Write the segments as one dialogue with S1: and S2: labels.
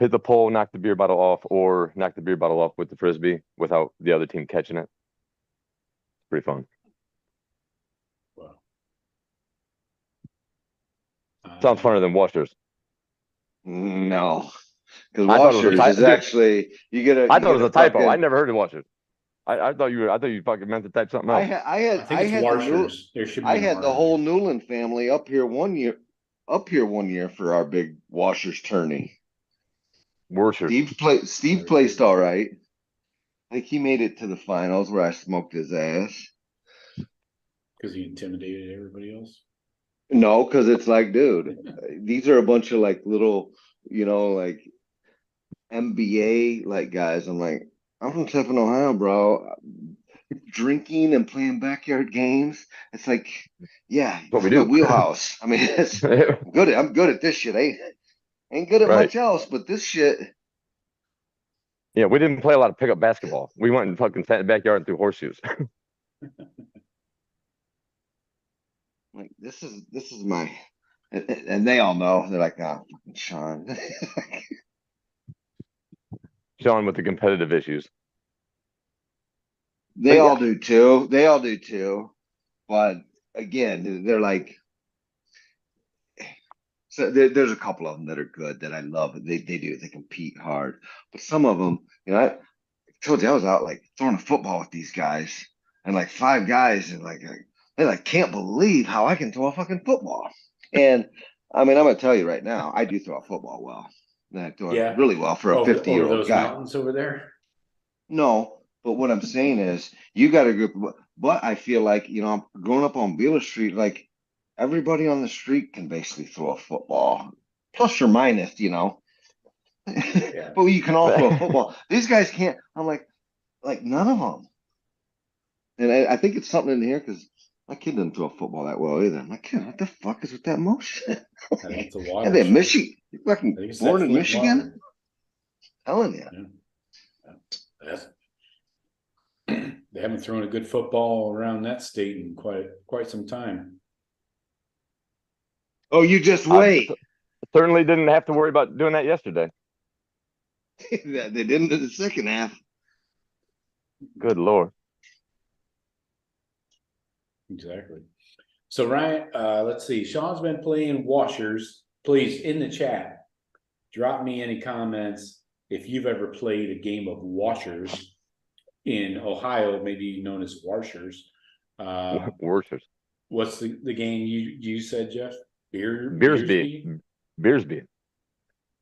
S1: hit the pole, knock the beer bottle off, or knock the beer bottle off with the frisbee without the other team catching it. Pretty fun.
S2: Wow.
S1: Sounds funner than washers.
S3: No, because
S1: I thought it was a
S3: washers is actually you get a
S1: I
S3: you
S1: thought it
S3: get
S1: was
S3: a
S1: a typo. I
S3: fucking.
S1: never heard of washers. I thought you fucking meant to type something
S3: I
S1: else.
S3: had I
S2: I
S3: had
S2: think
S3: I
S2: it's
S3: had the new,
S2: washers. There should be
S3: I
S2: an
S3: had
S2: R
S3: the
S2: in
S3: whole
S2: there.
S3: Newland family up here one year for our big washers tourney.
S1: Washers.
S3: Steve placed all right. I think he made it to the finals where I smoked his ass.
S2: Because he intimidated everybody else.
S3: No, because it's like, dude, these are a bunch of like little, like MBA like guys. I'm like, I'm from Tiffin, Ohio, bro. Drinking and playing backyard games. It's like, yeah,
S1: What
S3: this
S1: we
S3: is my
S1: do.
S3: wheelhouse. I mean, I'm good at this shit. Ain't good at
S1: Right.
S3: much else, but this shit.
S1: Yeah, we didn't play a lot of pickup basketball. We went and fucking sat in the backyard and threw horseshoes.
S3: Like this is my, and they all know. They're like, ah, fucking Shawn.
S1: Shawn with the competitive issues.
S3: They
S1: But yeah,
S3: all do too. They all do too. But again, they're like, so there's a couple of them that are good that I love. They compete hard. But some of them, I told you I was out like throwing a football with these guys, and like five guys, and like they like can't believe how I can throw a fucking football. And I mean, I'm gonna tell you right now, I do throw a football well. And I throw it
S2: Yeah.
S3: really well for a
S2: Over
S3: 50-year-old
S2: those
S3: guy.
S2: mountains over there.
S3: No, but what I'm saying is you got a group, but I feel like, I'm growing up on Beale Street, like everybody on the street can basically throw a football, plus or minus.
S2: Yeah.
S3: But you can all throw a football. These guys can't. I'm like none of them. And I think it's something in here because my kid didn't throw a football that well either. My kid, what the fuck is with that motion?
S2: I think it's the water.
S3: And then
S2: Sean.
S3: Michigan, you
S2: I
S3: fucking
S2: think it's
S3: born
S2: that
S3: in
S2: Flint
S3: Michigan?
S2: water.
S3: Telling you.
S2: Yeah. They haven't thrown a good football around that state in quite some time.
S3: Oh, you just
S1: I
S3: wait.
S1: certainly didn't have to worry about doing that yesterday.
S3: They didn't in the second half.
S1: Good Lord.
S2: Exactly. So Ryan, let's see. Shawn's been playing washers. Please, in the chat, drop me any comments if you've ever played a game of washers in Ohio, maybe known as washers.
S1: Worshers.
S2: What's the game you said, Jeff?
S1: Beersby. Beersby.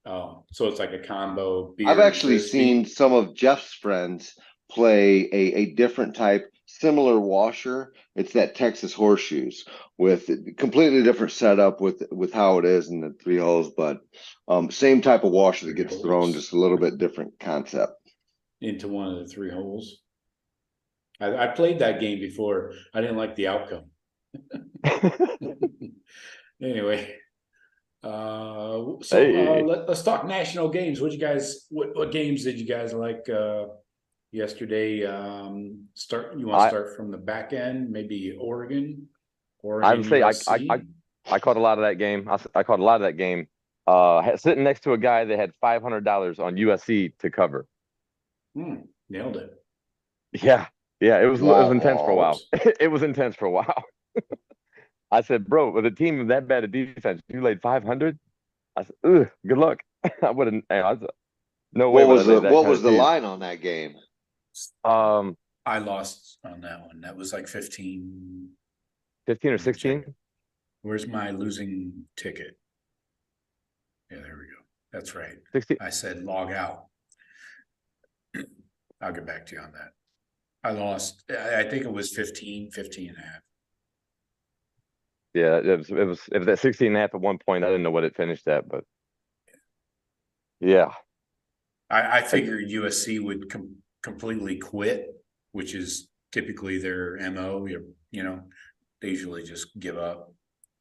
S2: Oh, so it's like a combo. Beer
S3: I've actually
S2: frisbee.
S3: seen some of Jeff's friends play a different type, similar washer. It's that Texas horseshoes with completely different setup with how it is in the three holes, but same type of washer that gets thrown, just a little bit different concept.
S2: Into one of the three holes. I played that game before. I didn't like the outcome. Anyway, let's talk national games. What games did you guys like yesterday? You want to start from the back end? Maybe Oregon
S1: I would say
S2: USC?
S1: I caught a lot of that game. I caught a lot of that game. Sitting next to a guy that had $500 on USC to cover.
S2: Nailed it.
S1: Yeah. It was intense for a while. It was intense for a while. I said, bro, with a team that bad at defense, you laid 500. I said, ugh, good luck. I wouldn't. No way.
S3: What was the line on that game?
S2: I lost on that one. That was like 15
S1: or 16.
S2: Where's my losing ticket? Yeah, there we go. That's right.
S1: 16.
S2: I said log out. I'll get back to you on that. I lost. I think it was 15 and a half.
S1: Yeah, it was at 16 and a half at one point. I didn't know what it finished at, but yeah.
S2: I figured USC would completely quit, which is typically their MO. They usually just give up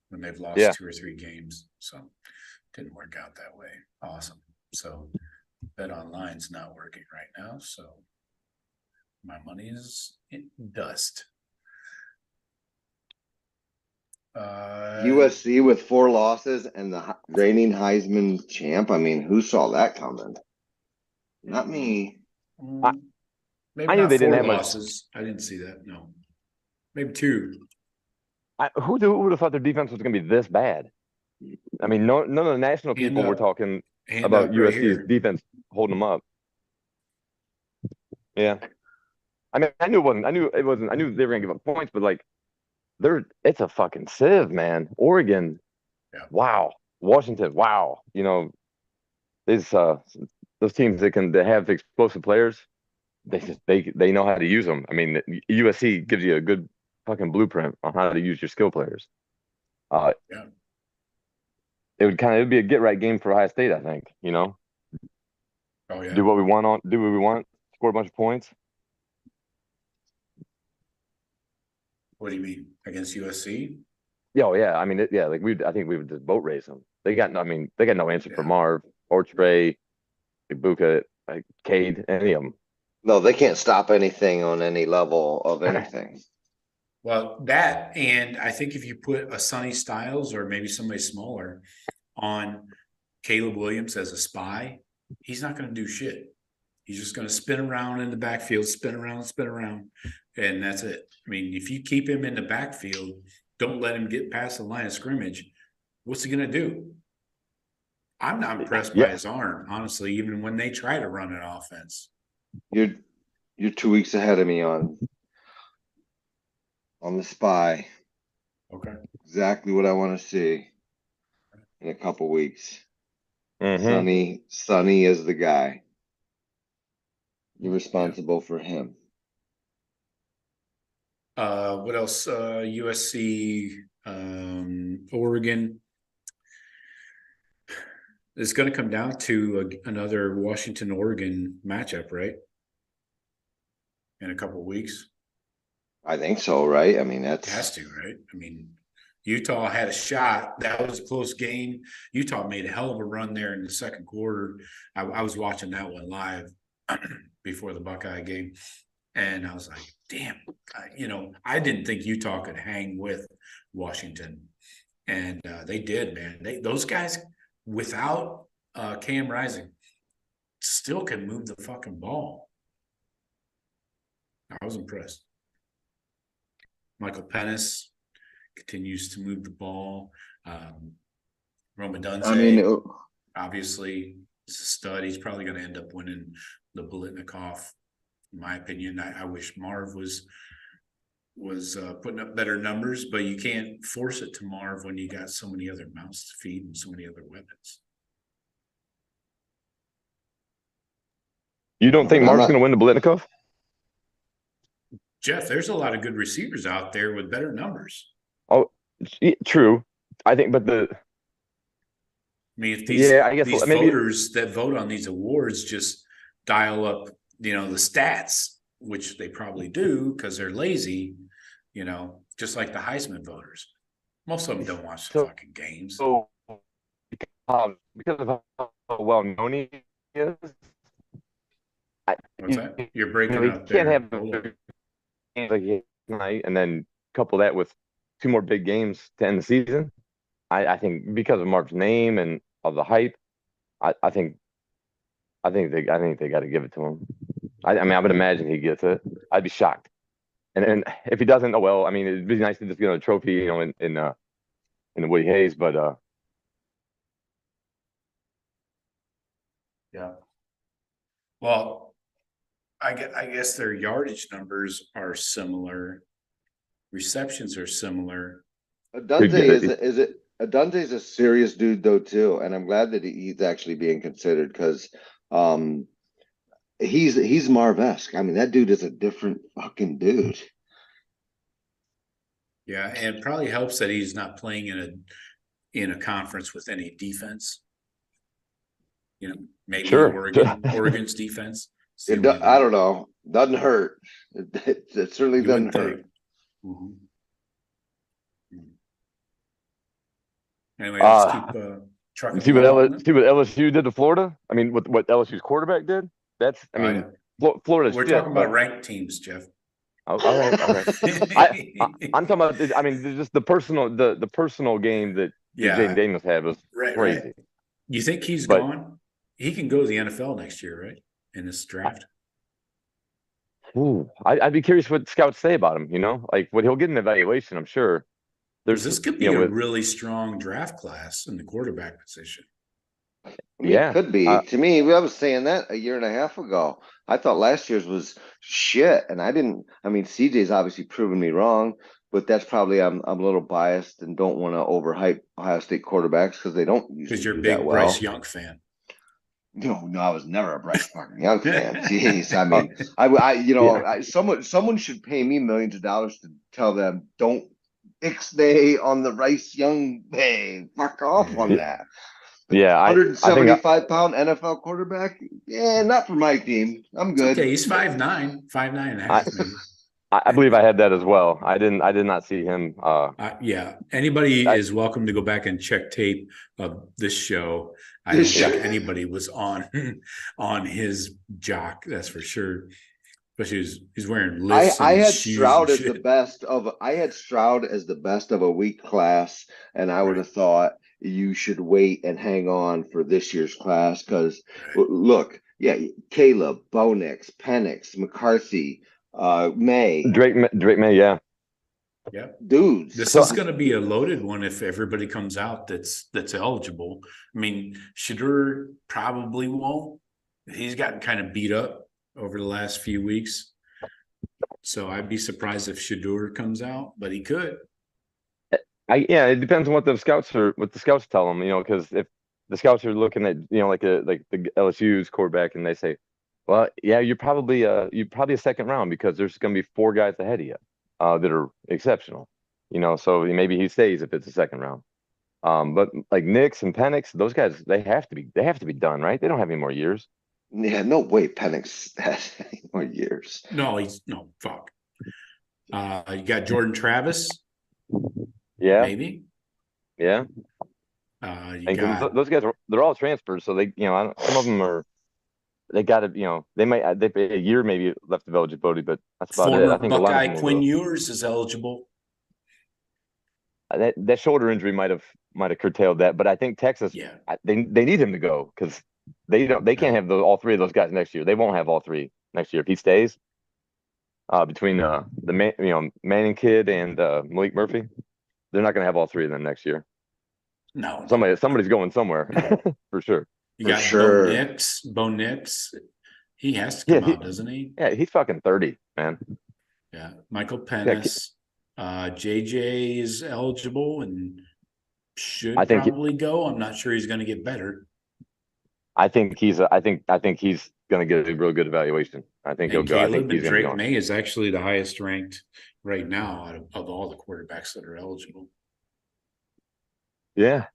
S2: when they've lost 2 or 3 games. So it didn't work out that way. Awesome. So Bet Online's not working right now. So my money is in dust.
S3: USC with 4 losses and the reigning Heisman champ. I mean, who saw that coming? Not me.
S2: Maybe
S1: I knew
S2: not
S1: they didn't
S2: 4
S1: have much.
S2: losses. I didn't see that. No, maybe 2.
S1: Who would have thought their defense was going to be this bad? I mean, none of the national people were talking about
S2: right
S1: USC's
S2: here.
S1: defense holding them up. Yeah, I mean, I knew it wasn't. I knew they were going to give up points, but like, it's a fucking sieve, man. Oregon,
S2: Yeah.
S1: wow. Washington, wow. You know, those teams that have explosive players, they know how to use them. I mean, USC gives you a good fucking blueprint on how to use your skill players.
S2: Yeah.
S1: It'd be a get right game for Ohio State, I think. You know,
S2: Oh yeah.
S1: do what we want, score a bunch of points.
S2: What do you mean against USC?
S1: Yeah, oh, yeah. I mean, I think we would just boat race them. They got no answer for Marv or Trey, Ibuka, like Cade, any of them.
S3: No, they can't stop anything on any level of anything.
S2: Well, that, and I think if you put a Sonny Styles or maybe somebody smaller on Caleb Williams as a spy, he's not going to do shit. He's just going to spin around in the backfield, spin around, and that's it. I mean, if you keep him in the backfield, don't let him get past the line of scrimmage, what's he going to do? I'm not impressed by his arm, honestly, even when they try to run an offense.
S3: You're 2 weeks ahead of me on the spy.
S2: Okay.
S3: Exactly what I want to see in a couple weeks.
S1: Mm-hmm.
S3: Sonny is the guy. You're responsible for him.
S2: What else? USC, Oregon. It's going to come down to another Washington-Oregon matchup, right? In a couple of weeks.
S3: I think so, right? I mean,
S2: It has to, right? I mean, Utah had a shot. That was a close game. Utah made a hell of a run there in the second quarter. I was watching that one live before the Buckeye game, and I was like, damn, I didn't think Utah could hang with Washington, and they did, man. Those guys, without Cam Rising, still can move the fucking ball. I was impressed. Michael Pennis continues to move the ball. Roma Dunze, obviously, is a stud. He's probably going to end up winning the Biletnikoff, in my opinion. I wish Marv was putting up better numbers, but you can't force it to Marv when you got so many other mouths to feed and so many other weapons.
S1: You don't think Marv's going to win the Biletnikoff?
S2: Jeff, there's a lot of good receivers out there with better numbers.
S1: Oh, true. I think, but I
S2: mean, if these voters that vote on these awards just dial up, the stats, which they probably do because they're lazy, just like the Heisman voters. Most of them don't watch the fucking games.
S1: So, because of how well known he is,
S2: what's that? You're breaking up
S1: there.
S2: Can't
S1: have like tonight and then couple that with 2 more big games to end the season. I think because of Mark's name and of the hype, I think they got to give it to him. I mean, I would imagine he gets it. I'd be shocked. And if he doesn't, oh well. I mean, it'd be nice to just get a trophy, in the Woody Hayes, but
S2: yeah. Well, I guess their yardage numbers are similar. Receptions are similar.
S3: Adunze's a serious dude though too, and I'm glad that he's actually being considered because he's Marv-esque. I mean, that dude is a different fucking dude.
S2: Yeah, and it probably helps that he's not playing in a conference with any defense. Maybe Oregon's defense.
S3: I don't know. Doesn't hurt. It certainly doesn't hurt.
S2: Mm-hmm. Anyway, let's keep trucking.
S1: See what LSU did to Florida? I mean, what LSU's quarterback did? Florida's
S2: We're talking about ranked teams, Jeff.
S1: All right, all right. I'm talking about. I mean, just the personal game that Jaden
S2: Yeah,
S1: Daniels had was
S2: right, right.
S1: crazy.
S2: You think he's
S1: But
S2: gone? He can go to the NFL next year, right? In this draft.
S1: I'd be curious what scouts say about him. You know, like what he'll get an evaluation. I'm sure
S2: Because
S1: there's
S2: this could
S1: you
S2: be
S1: know
S2: a
S1: with
S2: really strong draft class in the quarterback position.
S3: I mean, it
S1: yeah.
S3: could be. To me, I was saying that a year and a half ago. I thought last year's was shit, and I didn't. I mean, CJ's obviously proven me wrong, but that's probably I'm a little biased and don't want to overhype Ohio State quarterbacks because they don't
S2: Because
S3: usually
S2: you're a
S3: do that
S2: big Bryce
S3: well.
S2: Young fan.
S3: No, I was never a Bryce fucking Young fan. Jeez, I
S1: Uh,
S3: mean,
S1: yeah.
S3: someone should pay me millions of dollars to tell them don't ixnay on the Rice Young. Hey, fuck off on
S1: Yeah.
S3: that.
S1: Yeah. I think
S3: 175-pound NFL quarterback? Yeah, not for my team. I'm
S2: It's okay.
S3: good.
S2: He's 5'9", 5'9" and a
S1: I
S2: half, maybe.
S1: I believe I had that as well. I did not see him.
S2: Yeah. Anybody
S1: I,
S2: is welcome to go back and check tape of this show. I
S3: This
S2: don't
S3: show.
S2: think anybody was on on his jock. That's for sure. Especially he's wearing lifts in
S3: I
S2: his
S3: had
S2: shoes and
S3: Stroud as the
S2: shit.
S3: best of I had Stroud as the best of a weak class, and I would
S2: Right.
S3: have thought you should wait and hang on for this year's class because
S2: Right.
S3: look, yeah, Caleb, Bonix, Penix, McCarthy, May,
S1: Drake May. Yeah.
S2: Yeah.
S3: dudes.
S2: This
S1: So
S2: is going to be a loaded one if everybody comes out that's eligible. I mean, Shadur probably won't. He's gotten kind of beat up over the last few weeks. So I'd be surprised if Shadur comes out, but he could.
S1: yeah, it depends on what the scouts tell them. You know, because if the scouts are looking at like the LSU's quarterback and they say, well, yeah, you're probably a second round because there's going to be four guys ahead of you that are exceptional. You know, so maybe he stays if it's a second round. But like Nix and Penix, those guys, they have to be done, right? They don't have any more years.
S3: Yeah, no way Penix has any more years.
S2: No, fuck. You got Jordan Travis,
S1: Yeah,
S2: maybe.
S1: yeah.
S2: You
S1: And because
S2: got
S1: those guys they're all transfers, so some of them are they got to they might they a year maybe left of eligibility, but that's about it.
S2: former
S1: I think a lot of
S2: Buckeye
S1: them will
S2: Quinn
S1: go.
S2: Ewers is eligible.
S1: That shoulder injury might have curtailed that, but I think Texas
S2: Yeah.
S1: they need him to go because they can't
S2: Yeah.
S1: have all three of those guys next year. They won't have all three next year if he stays. Between the Manning kid and Malik Murphy, they're not going to have all three of them next year.
S2: No.
S1: Somebody's going somewhere for sure.
S2: You
S3: For
S2: got Bo
S3: sure.
S2: Nix. Bo Nix. He has to
S1: Yeah,
S2: come out, doesn't he?
S1: yeah, he's fucking 30, man.
S2: Yeah. Michael
S1: Yeah,
S2: Pennis. JJ is eligible and
S1: I
S2: should
S1: think
S2: probably go. I'm not sure he's going to get better.
S1: I think he's going to get a real good evaluation. I think he'll
S2: And
S1: go. I think
S2: Caleb
S1: he's
S2: and
S1: going to be
S2: Drake
S1: going.
S2: May is actually the highest ranked right now of all the quarterbacks that are eligible.
S1: Yeah.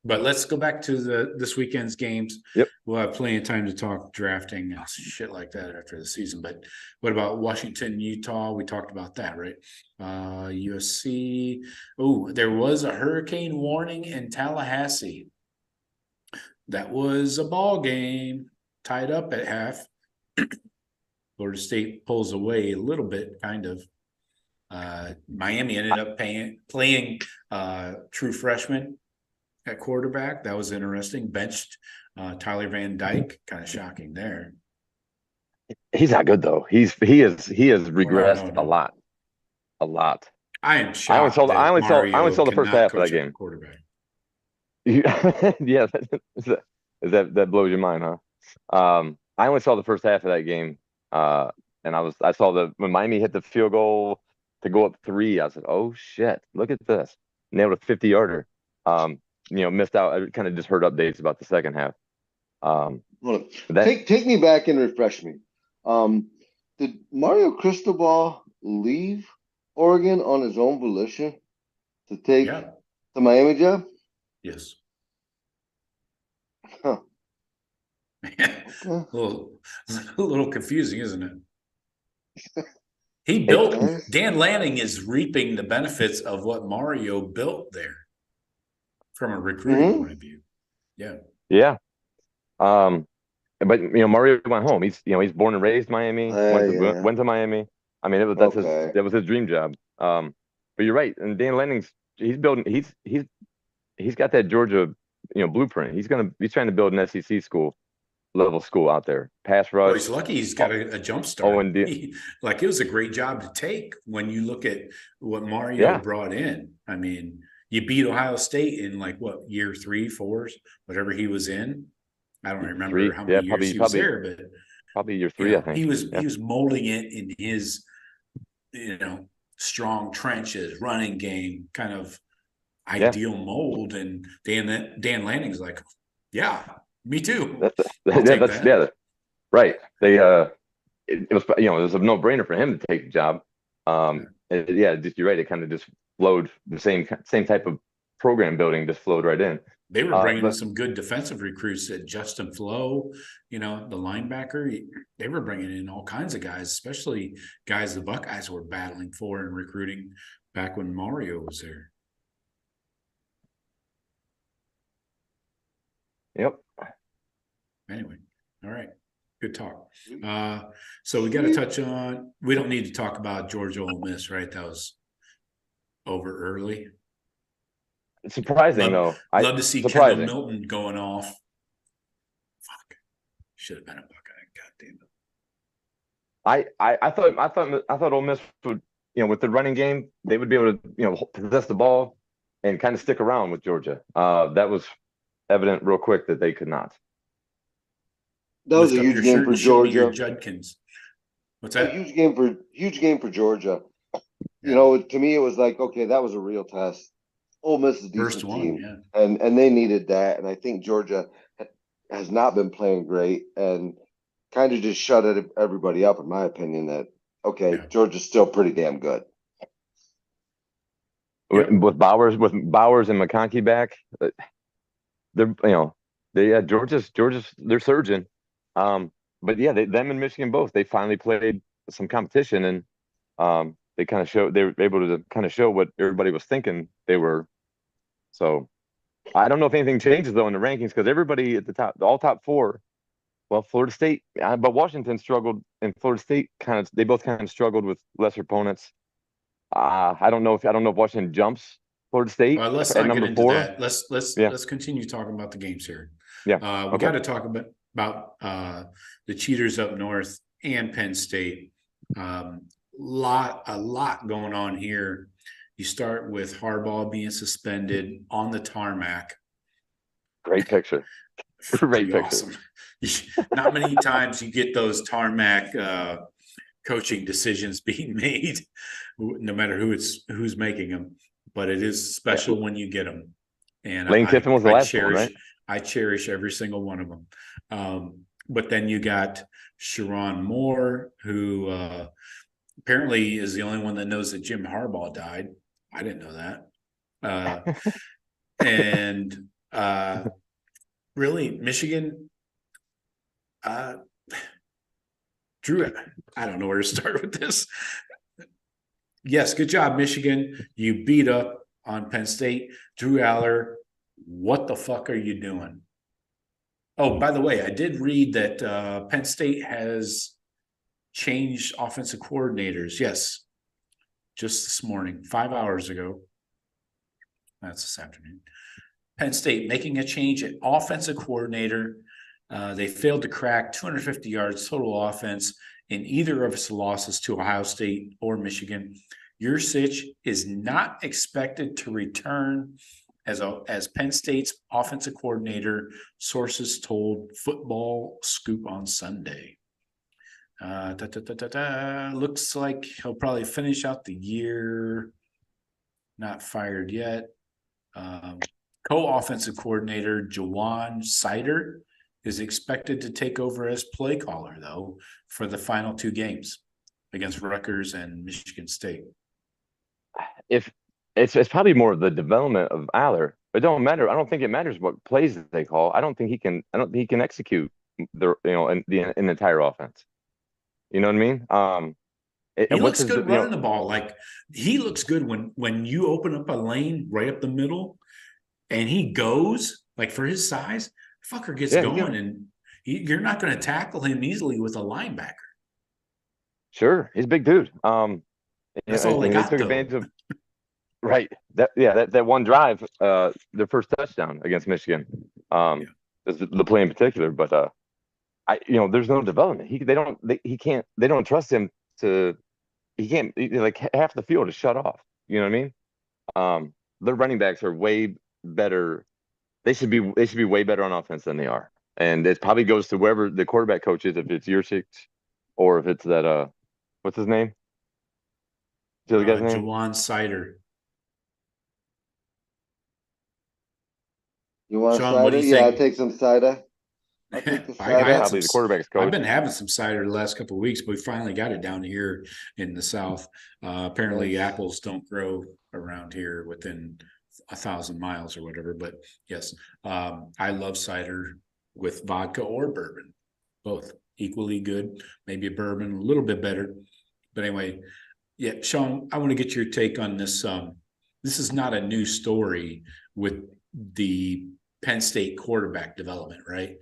S2: But let's go back to this weekend's games.
S1: Yep.
S2: We'll have plenty of time to talk drafting and shit like that after the season. But what about Washington, Utah? We talked about that, right? USC. Oh, there was a hurricane warning in Tallahassee. That was a ball game tied up at half. Florida State pulls away a little bit, kind of. Miami ended up playing true freshman at quarterback. That was interesting. Benched Tyler Van Dyke. Kind of shocking there.
S1: He's not good though. He has regressed
S2: No.
S1: a lot.
S2: I am shocked that
S1: I only
S2: Mario
S1: saw the first
S2: cannot
S1: half of that
S2: coach a
S1: game.
S2: quarterback.
S1: Yeah, that blows your mind, huh? I only saw the first half of that game, and I saw when Miami hit the field goal to go up 3. I said, "Oh shit, look at this!" Nailed a 50-yarder. Missed out. I kind of just heard updates about the second half.
S3: Hold on.
S1: That
S3: Take me back and refresh me. Did Mario Cristobal leave Oregon on his own volition to take the Miami job?
S2: Yes.
S3: Huh.
S2: a little confusing, isn't it? He built Dan Lanning is reaping the benefits of what Mario built there from a recruiting point of view. Yeah.
S1: Yeah. But Mario went home. He's born and raised Miami. Went to Miami. I mean, that was his dream job. But you're right. And Dan Lanning's he's building he's got that Georgia, blueprint. He's trying to build an SEC level school out there. Pass
S2: Well,
S1: rush.
S2: he's lucky he's got a jump
S1: Oh,
S2: start.
S1: and
S2: Like, it was a great job to take when you look at what Mario brought in. I mean, you beat Ohio State in like what, year 3, 4, whatever he was in. I don't remember how many years he was there, but
S1: probably year 3, I think.
S2: he was molding it in his, strong trenches, running game, kind of ideal mold. And Dan Lanning's like, yeah, me too.
S1: Right. They it was it was a no-brainer for him to take the job. You're right. It kind of just flowed. The same type of program building just flowed right in.
S2: They were bringing in some good defensive recruits at Justin Flo, the linebacker. They were bringing in all kinds of guys, especially guys the Buckeyes were battling for and recruiting back when Mario was there.
S1: Yep.
S2: Anyway, all right. Good talk. So we got to touch on, we don't need to talk about Georgia Ole Miss, right? That was over early.
S1: It's surprising, though.
S2: Love to see Kendall Milton going off. Fuck. Should have been a Buckeye. God damn
S1: it. I thought Ole Miss would, with the running game, they would be able to, possess the ball and kind of stick around with Georgia. That was evident real quick that they could not.
S3: That was a huge game for Georgia.
S2: Judkins. What's that?
S3: A huge game for Georgia.
S2: Yeah.
S3: To me, it was like, okay, that was a real test. Ole Miss is a decent team,
S2: yeah.
S3: and they needed that. And I think Georgia has not been playing great and kind of just shut everybody up, in my opinion. That Georgia's still pretty damn good.
S1: With Bowers and McConkey back, Georgia's they're surging. But yeah, them and Michigan both, they finally played some competition, and they kind of showed, they were able to kind of show what everybody was thinking they were. So I don't know if anything changes though in the rankings, because everybody at the top, all top 4, well, Florida State, but Washington struggled, and Florida State they both kind of struggled with lesser opponents. I don't know if Washington jumps Florida State
S2: let's
S1: at
S2: not
S1: number
S2: get into
S1: 4.
S2: that. Let's continue talking about the games here.
S1: Yeah,
S2: we got to talk about the cheaters up north and Penn State. A lot going on here. You start with Harbaugh being suspended on the tarmac.
S1: Great picture. Great picture.
S2: Awesome. Not many times you get those tarmac coaching decisions being made, no matter who's making them. But it is special when you get them. And
S1: Lane Kiffin was the last one, right?
S2: I cherish every single one of them. But then you got Shawn Moore, who apparently is the only one that knows that Jim Harbaugh died. I didn't know that. And really, Michigan, Drew, I don't know where to start with this. Yes, good job, Michigan. You beat up on Penn State. Drew Aller, what the fuck are you doing? Oh, by the way, I did read that Penn State has changed offensive coordinators. Yes, just this morning, 5 hours ago. That's this afternoon. Penn State making a change at offensive coordinator. They failed to crack 250 yards total offense in either of its losses to Ohio State or Michigan. Yursich is not expected to return as Penn State's offensive coordinator, sources told Football Scoop on Sunday. Looks like he'll probably finish out the year. Not fired yet. Co-offensive coordinator Jawan Sider is expected to take over as play caller, though, for the final 2 games against Rutgers and Michigan State.
S1: If it's probably more of the development of Aller. It don't matter. I don't think it matters what plays they call. I don't think he can execute the entire offense. You know what I mean?
S2: He looks good running the ball. Like, he looks good when you open up a lane right up the middle and he goes, like, for his size, fucker gets going, and you're not going to tackle him easily with a linebacker.
S1: Sure, he's a big dude.
S2: That's all they
S1: And they
S2: got
S1: took
S2: though.
S1: advantage of right. That one drive, their first touchdown against Michigan.
S2: Yeah.
S1: The play in particular, but there's no development. They don't trust him to. He can't like half the field is shut off. You know what I mean? Their running backs are way better. They should be way better on offense than they are. And it probably goes to wherever the quarterback coach is, if it's your six or if it's that what's his name? The other guy's name?
S2: Jawan Sider.
S3: You want
S2: Shawn, what do
S3: cider?
S2: you
S3: Yeah, I
S2: think?
S3: take some cider. I'll take the
S1: I think
S2: I
S1: it's
S2: had
S3: cider.
S2: some.
S1: probably the quarterback's
S2: I've
S1: coach.
S2: been having some cider the last couple of weeks, but we finally got it down here in the South. Apparently,
S3: Nice.
S2: apples don't grow around here within 1,000 miles or whatever. But yes, I love cider with vodka or bourbon, both equally good. Maybe a bourbon a little bit better, but anyway, yeah. Shawn, I want to get your take on this. This is not a new story with the Penn State quarterback development, right?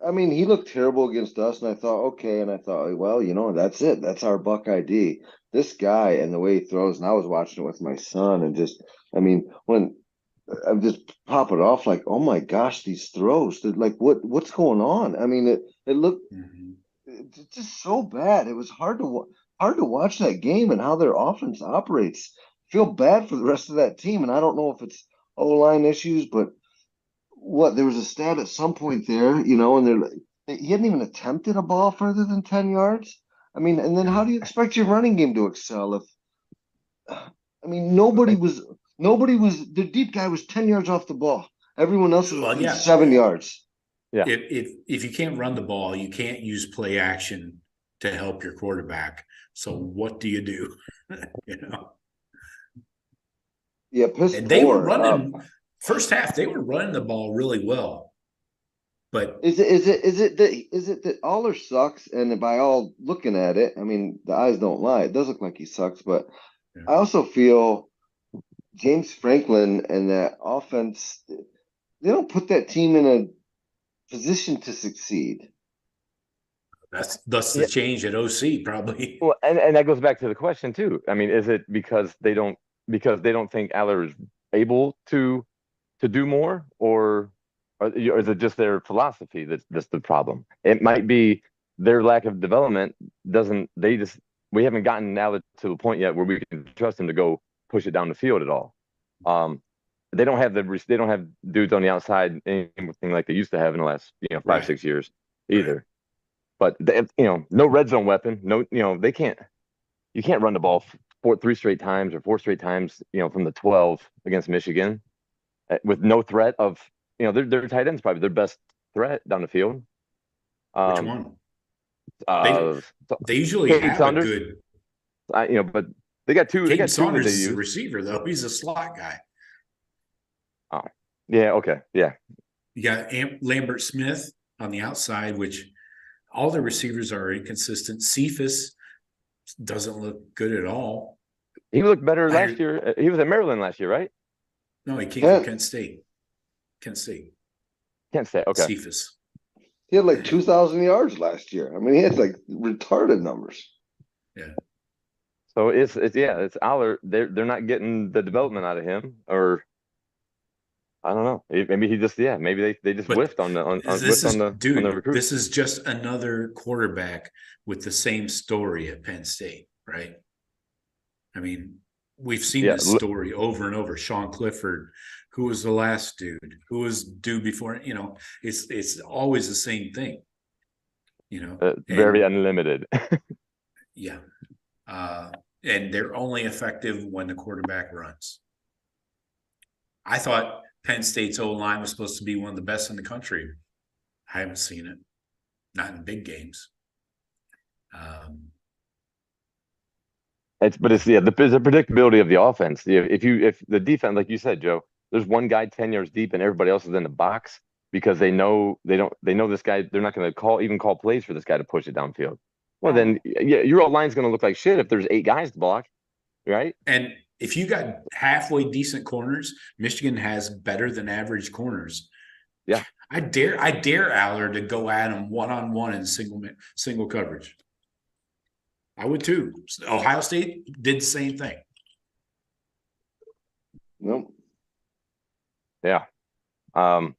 S3: I mean, he looked terrible against us, and I thought, okay, and I thought, well, that's it. That's our Buckeye D. This guy and the way he throws, and I was watching it with my son, and I mean, when I'm just popping off, like, oh my gosh, these throws, like, what's going on? I mean, it looked
S2: Mm-hmm.
S3: it's just so bad. It was hard to watch that game and how their offense operates. Feel bad for the rest of that team, and I don't know if it's O-line issues, but there was a stat at some point there, and he hadn't even attempted a ball further than 10 yards. I mean, and then
S2: Yeah.
S3: how do you expect your running game to excel if I mean nobody was the deep guy was 10 yards off the ball. Everyone else was
S2: Well,
S3: within
S2: yeah.
S3: 7 yards.
S1: Yeah.
S2: If you can't run the ball, you can't use play action to help your quarterback. So what do you do? you know,
S3: Yeah, piss
S2: and they were
S3: poor.
S2: running first half. They were running the ball really well, but
S3: Is it that Aller sucks? And by all looking at it, I mean the eyes don't lie. It does look like he sucks, but
S2: yeah,
S3: I also feel James Franklin and that offense, they don't put that team in a position to succeed.
S2: thus the
S1: Yeah.
S2: change at OC probably.
S1: Well, and that goes back to the question too. I mean, is it because they don't think Aller is able to do more, or is it just their philosophy that's the problem? It might be their lack of development doesn't they just we haven't gotten Aller to the point yet where we can trust him to go push it down the field at all. Um, they don't have dudes on the outside anything like they used to have in the last five
S2: Right,
S1: 6 years
S2: right.
S1: either. But no red zone weapon. No, they can't. You can't run the ball three straight times or four straight times. From the 12 against Michigan with no threat of. Their tight ends probably their best threat down the field.
S2: Which
S1: Um,
S2: one? They
S1: uh,
S2: they usually
S1: Cade
S2: have a
S1: Saunders.
S2: good.
S1: But they got two. They
S2: Caden
S1: got two that
S2: Saunders
S1: they
S2: is a
S1: use.
S2: receiver though. He's a slot guy.
S1: Oh, yeah. Okay. Yeah.
S2: You got Lambert Smith on the outside, which all the receivers are inconsistent. Cephas doesn't look good at all.
S1: He looked better last
S2: I
S1: year. He was at Maryland last year, right?
S2: No, he came from
S3: Kent,
S2: Kent State. Kent State.
S1: Can't say. Okay.
S2: Cephas.
S3: he had like 2,000 yards last year. I mean, he had like retarded numbers.
S2: Yeah.
S1: So it's Aller. They're not getting the development out of him, or I don't know. Maybe he just maybe they just
S2: But
S1: whiffed on the
S2: this is,
S1: on the
S2: dude,
S1: recruit.
S2: this is just another quarterback with the same story at Penn State, right? I mean, we've seen
S1: Yeah,
S2: this story over and over. Sean Clifford, who was the last dude, who was due before, it's always the same thing,
S1: very
S2: and
S1: unlimited.
S2: yeah. And they're only effective when the quarterback runs. I thought Penn State's O-line was supposed to be one of the best in the country. I haven't seen it, not in big games.
S1: It's the predictability of the offense. If the defense, like you said, Joe, there's one guy 10 yards deep and everybody else is in the box because they know this guy. They're not going to even call plays for this guy to push it downfield. Well, then your line's going to look like shit if there's 8 guys to block, right?
S2: And if you got halfway decent corners, Michigan has better than average corners.
S1: Yeah,
S2: I dare Aller to go at him one-on-one in single coverage. I would too. Ohio State did the same thing.
S3: Nope.
S1: Yeah. But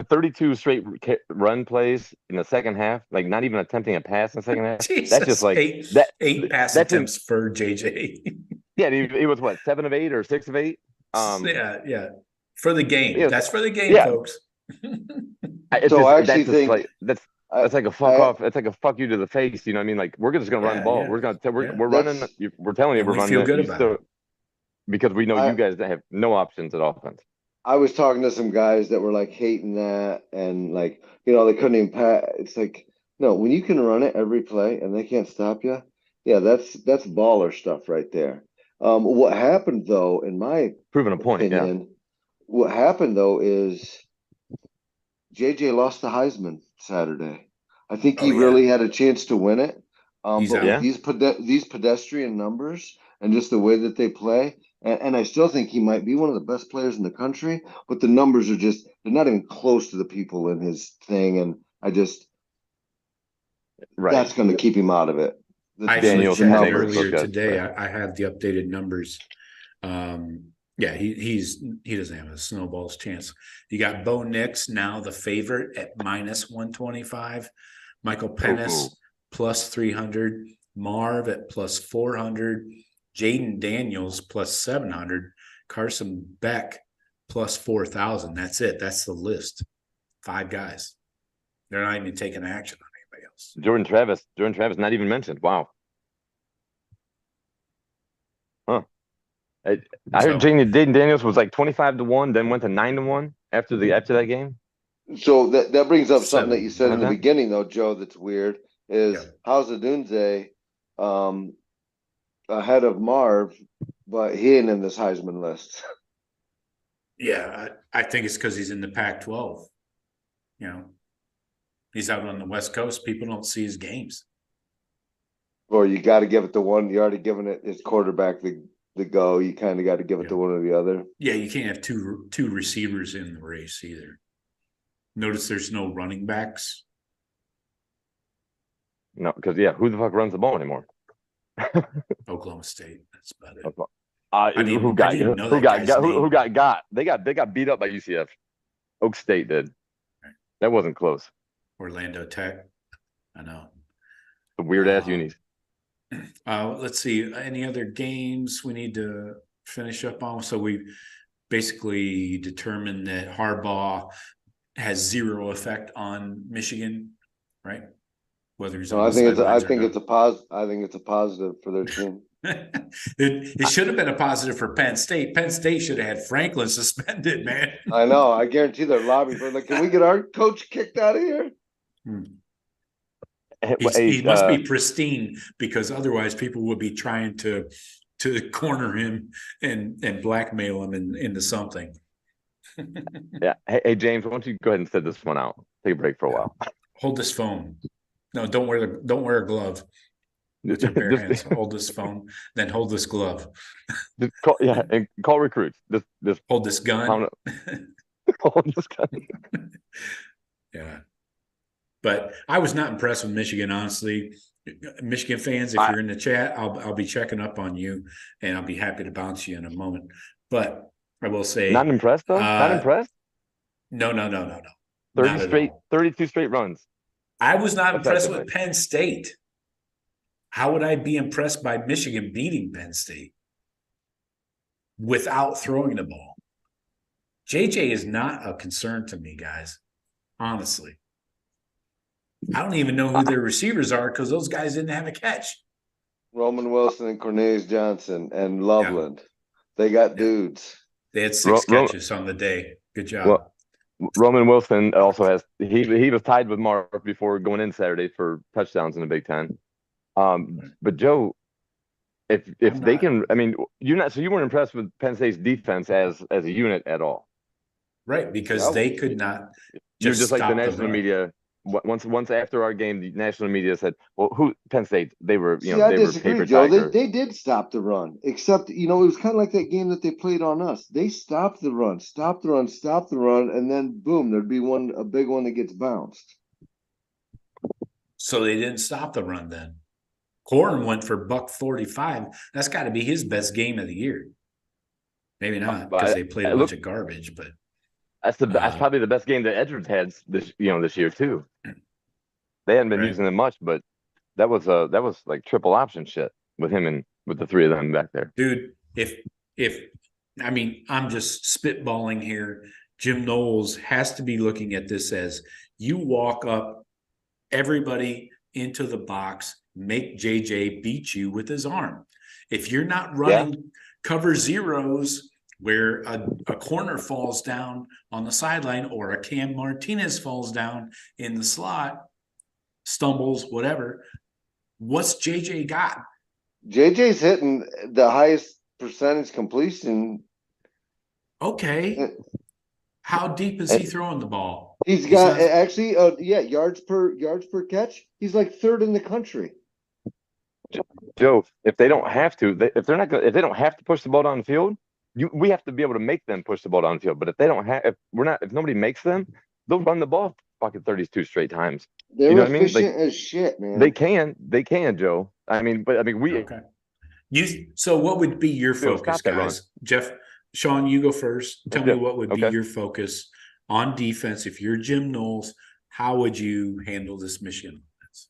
S1: 32 straight run plays in the second half, like not even attempting a pass in the second half.
S2: Jesus,
S1: that's just like
S2: eight pass attempts for JJ.
S1: Yeah, he was what, 7 of 8 or 6 of 8?
S2: Yeah. For the game. That's for the game, folks.
S3: So I actually think
S1: that's like a fuck off. It's like a fuck you to the face. You know what I mean? Like, we're just gonna run the ball.
S2: Yeah.
S1: We're running. We're telling you we're running.
S2: Feel good about it
S1: because we know you guys have no options at offense.
S3: I was talking to some guys that were like hating that, and like, you know, they couldn't even pass. It's like, no, when you can run it every play and they can't stop you, yeah, that's baller stuff right there. What happened though, in my
S1: proving a point,
S3: opinion, what happened though is JJ lost the Heisman Saturday. I think he really had a chance to win it. But with these pedestrian numbers and just the way that they play, and I still think he might be one of the best players in the country, but the numbers are just, they're not even close to the people in his thing. And that's going to keep him out of it.
S2: I actually checked earlier today. I have the updated numbers. He doesn't have a snowball's chance. You got Bo Nix now the favorite at -125, Michael Pennis plus 300, Marv at plus 400, Jaden Daniels plus 700, Carson Beck plus 4,000. That's it. That's the list. 5 guys. They're not even taking action on anybody else.
S1: Jordan Travis not even mentioned. Wow. Huh. I heard Jaden Daniels was like 25-1, then went to 9-1 after that game.
S3: So that brings up something that you said in the beginning, though, Joe. That's weird. Is how's Adunze ahead of Marv, but he ain't in this Heisman list?
S2: Yeah, I think it's because he's in the Pac-12. You know, he's out on the West Coast. People don't see his games.
S3: Or you got to give it to one. You already given it his quarterback the go. You kind of got to give it to one or the other.
S2: Yeah, you can't have two receivers in the race either. Notice there's no running backs.
S1: No, because who the fuck runs the ball anymore?
S2: Oklahoma State. That's about it.
S1: Who got? They got beat up by UCF. Oak State did. Right. That wasn't close.
S2: Orlando Tech. I know.
S1: The weird ass unis.
S2: Let's see. Any other games we need to finish up on? So we basically determined that Harbaugh has zero effect on Michigan, right? Whether he's
S3: I think it's a positive for their team.
S2: It should have been a positive for Penn State. Penn State should have had Franklin suspended, man.
S3: I know. I guarantee they're lobbying for can we get our coach kicked out of here?
S2: He must be pristine, because otherwise people would be trying to corner him and blackmail him into something.
S1: Yeah. Hey, James, why don't you go ahead and set this one out? Take a break for a while.
S2: Hold this phone. No, don't wear a glove. With your bare hands. Hold this phone, then hold this glove.
S1: And call recruits. Just
S2: hold this gun.
S1: Hold this gun.
S2: Yeah. But I was not impressed with Michigan, honestly. Michigan fans, if you're in the chat, I'll be checking up on you, and I'll be happy to bounce you in a moment. But I will say,
S1: not impressed though. Not impressed.
S2: No.
S1: 32 straight runs.
S2: I was not impressed with Penn State. How would I be impressed by Michigan beating Penn State without throwing the ball? JJ is not a concern to me, guys. Honestly. I don't even know who their receivers are, because those guys didn't have a catch.
S3: Roman Wilson and Cornelius Johnson and Loveland. Yeah. They got dudes.
S2: They had 6 catches on the day. Good job.
S1: Well, Roman Wilson also has he was tied with Marv before going in Saturday for touchdowns in the Big Ten. But Joe, if they can, I mean, you weren't impressed with Penn State's defense as a unit at all,
S2: right? Because they could not.
S1: You're just like the national media. Once after our game, the national media said, "Well, Penn State? They were, they were paper tiger."
S3: They did stop the run, except it was kind of like that game that they played on us. They stopped the run, and then boom, there'd be a big one that gets bounced.
S2: So they didn't stop the run then. Corum went for $145. That's got to be his best game of the year. Maybe not because they played a bunch of garbage, but
S1: that's probably the best game that Edwards had this year too. They hadn't been using them much, but that was like triple option shit with him and with the three of them back there.
S2: Dude, if I mean, I'm just spitballing here. Jim Knowles has to be looking at this as you walk up everybody into the box, make JJ beat you with his arm. If you're not running cover zeros where a corner falls down on the sideline or a Cam Martinez falls down in the slot, stumbles, whatever, what's JJ got?
S3: JJ's hitting the highest percentage completion.
S2: Okay. How deep is he throwing the ball?
S3: He's got actually, yards per catch. He's like third in the country.
S1: Joe, if they don't have to, if they don't have to push the ball down the field, we have to be able to make them push the ball down the field. But if they don't have, if nobody makes them, they'll run the ball fucking 32 straight times.
S3: They're efficient as shit, man.
S1: They can, Joe. We.
S2: Okay. So what would be your focus, guys? Jeff, Shawn, you go first. Tell me what would be your focus on defense. If you're Jim Knowles, how would you handle this Michigan offense?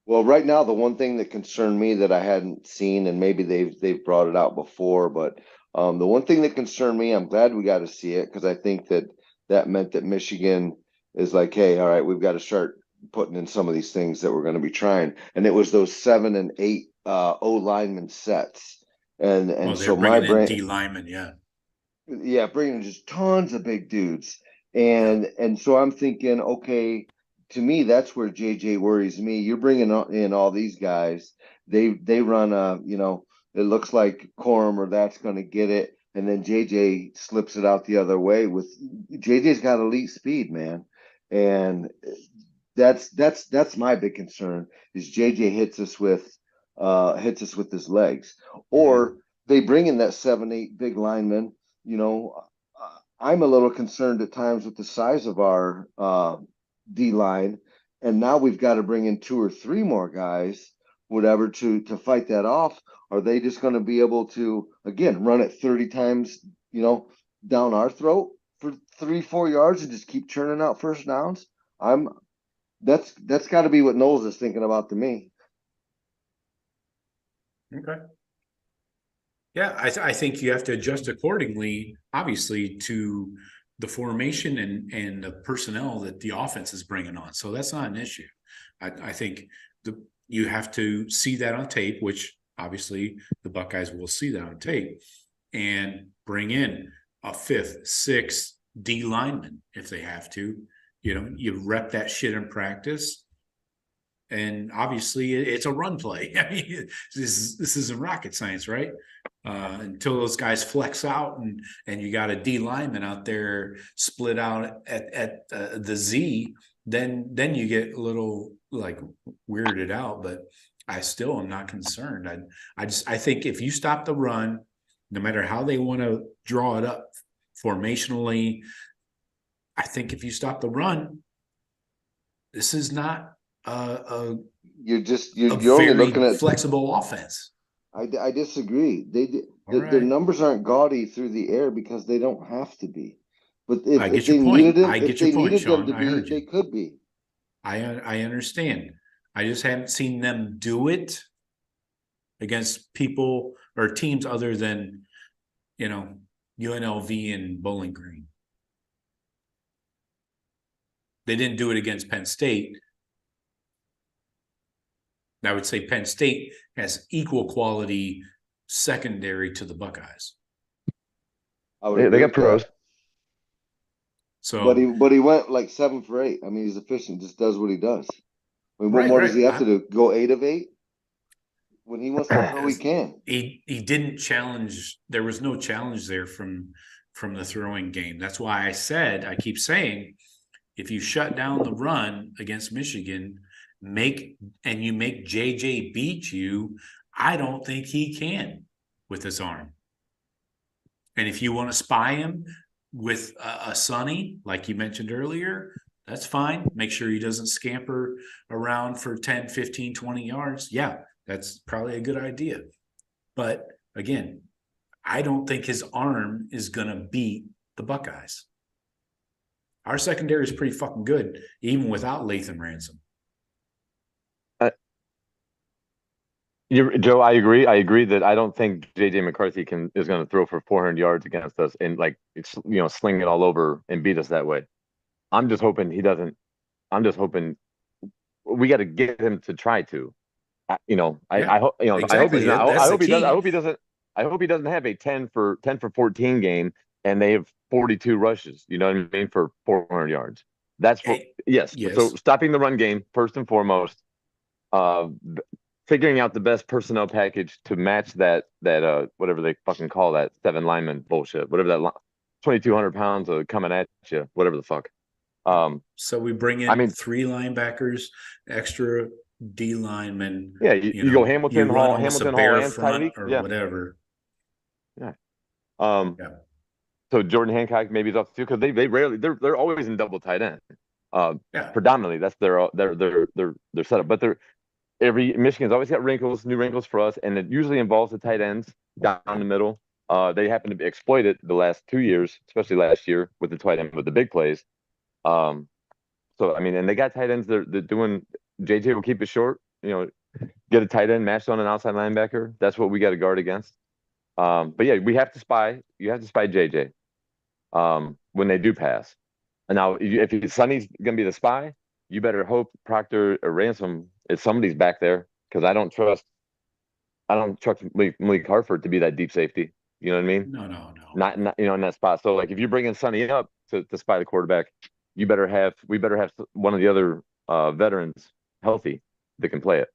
S3: Well, right now, the one thing that concerned me that I hadn't seen, and maybe they've brought it out before, but the one thing that concerned me, I'm glad we got to see it because I think that meant that Michigan is like, hey, all right, we've got to start putting in some of these things that we're going to be trying. And it was those 7 and 8 O lineman sets. And so my brain,
S2: D lineman,
S3: bringing just tons of big dudes. And so I'm thinking, okay, to me, that's where JJ worries me. You're bringing in all these guys. They run it looks like Corum or that's going to get it. And then JJ slips it out the other way with JJ's got elite speed, man. And that's my big concern is JJ hits us with his legs, or they bring in that 7-8 big lineman. I'm a little concerned at times with the size of our D line, and now we've got to bring in 2 or 3 more guys, whatever, to fight that off. Are they just going to be able to again run it 30 times, down our throat for 3-4 yards and just keep churning out first downs? That's got to be what Knowles is thinking about to me.
S2: Okay. Yeah, I think you have to adjust accordingly, obviously, to the formation and the personnel that the offense is bringing on. So that's not an issue. I think you have to see that on tape, which obviously the Buckeyes will see that on tape, and bring in a 5th, 6th D lineman if they have to. You rep that shit in practice. And obviously it's a run play. I mean, this isn't rocket science, right? Until those guys flex out and you got a D lineman out there split out at the Z, then you get a little like weirded out. But I still am not concerned. I think if you stop the run, no matter how they want to draw it up formationally, I think if you stop the run, this is not
S3: you're
S2: only looking at
S3: flexible
S2: offense.
S3: I disagree. Their numbers aren't gaudy through the air because they don't have to be. But if they needed them to be, they could be.
S2: I understand. I just haven't seen them do against people or teams other than UNLV and Bowling Green. They didn't do it against Penn State. I would say Penn State has equal quality secondary to the Buckeyes.
S1: They got pros.
S2: So,
S3: but he went like 7 for 8. I mean, he's efficient. Just does what he does. I mean, what more does he have to do? Go 8 of 8? When he wants to throw, he can.
S2: He didn't challenge. There was no challenge there from the throwing game. That's why I keep saying, if you shut down the run against Michigan, make JJ beat you, I don't think he can with his arm. And if you want to spy him with a Sonny, like you mentioned earlier, that's fine. Make sure he doesn't scamper around for 10, 15, 20 yards. Yeah, That's probably a good idea. But again, I don't think his arm is going to beat the Buckeyes. Our secondary is pretty fucking good, even without Lathan Ransom.
S1: Joe, I agree. I agree that I don't think JJ McCarthy is going to throw for 400 yards against us and sling it all over and beat us that way. I'm just hoping he doesn't. I'm just hoping we got to get him to try to. I hope
S2: exactly.
S1: I hope he's not.
S2: That's
S1: I hope
S2: the
S1: he does.
S2: key.
S1: I hope he doesn't. I hope he doesn't have a 10 for 14 game and they have 42 rushes. You know what I mean, for 400 yards. That's what. Yes. So stopping the run game first and foremost. Figuring out the best personnel package to match that whatever they fucking call that 7 lineman bullshit, whatever that 2,200 pounds of coming at you, whatever the fuck.
S2: So we bring in 3 linebackers, extra D linemen.
S1: Yeah, you go Hamilton Hall, and
S2: Tyreek or whatever.
S1: Yeah. So Jordan Hancock maybe is off too because they rarely they're always in double tight end. Predominantly that's their setup, but Michigan's always got new wrinkles for us, and it usually involves the tight ends down the middle. They happen to be exploited the last 2 years, especially last year with the tight end with the big plays. So I mean, and they got tight ends. They're doing. JJ will keep it short. Get a tight end matched on an outside linebacker. That's what we got to guard against. But yeah, we have to spy. You have to spy JJ when they do pass. And now, if Sonny's gonna be the spy, you better hope Proctor or Ransom is somebody's back there because I don't trust Malik Hartford to be that deep safety. You know what I mean?
S2: No.
S1: Not in that spot. So like if you're bringing Sonny up to spy the quarterback, we better have one of the other veterans healthy that can play it.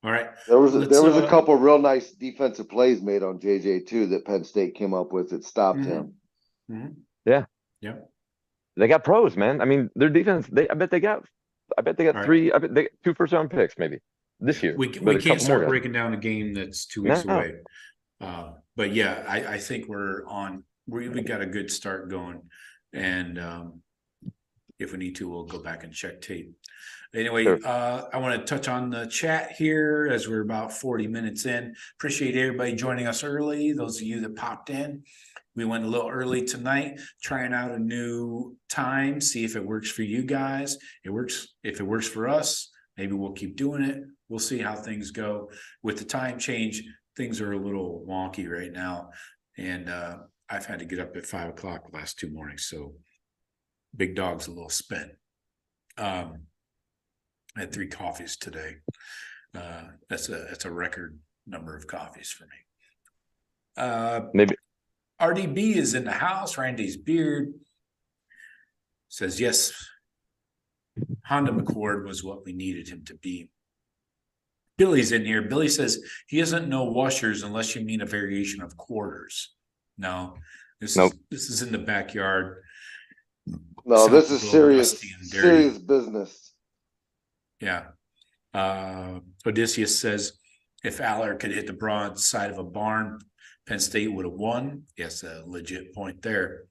S2: All right.
S3: There was a couple real nice defensive plays made on JJ too that Penn State came up with that stopped him.
S2: Mm-hmm.
S1: Yeah. They got pros, man. I mean, their defense. I bet they got 3. I bet they got 2 first-round picks maybe this year.
S2: We can't start breaking down a game that's 2 weeks away. But yeah, I think we're on. We got a good start going, and if we need to, we'll go back and check tape. Anyway, sure. I want to touch on the chat here as we're about 40 minutes in. Appreciate everybody joining us early. Those of you that popped in. We went a little early tonight, trying out a new time, see if it works for you guys. It works. If it works for us, maybe we'll keep doing it. We'll see how things go. With the time change, things are a little wonky right now. And I've had to get up at 5 o'clock the last 2 mornings. So big dog's a little spent. I had 3 coffees today. That's a record number of coffees for me.
S1: Maybe.
S2: RDB is in the house. Randy's beard says, yes, Honda McCord was what we needed him to be. Billy's in here. Billy says he doesn't know washers unless you mean a variation of quarters. No, this is in the backyard.
S3: No, this is serious business.
S2: Yeah. Odysseus says if Allard could hit the broad side of a barn, Penn State would have won. Yes, a legit point there.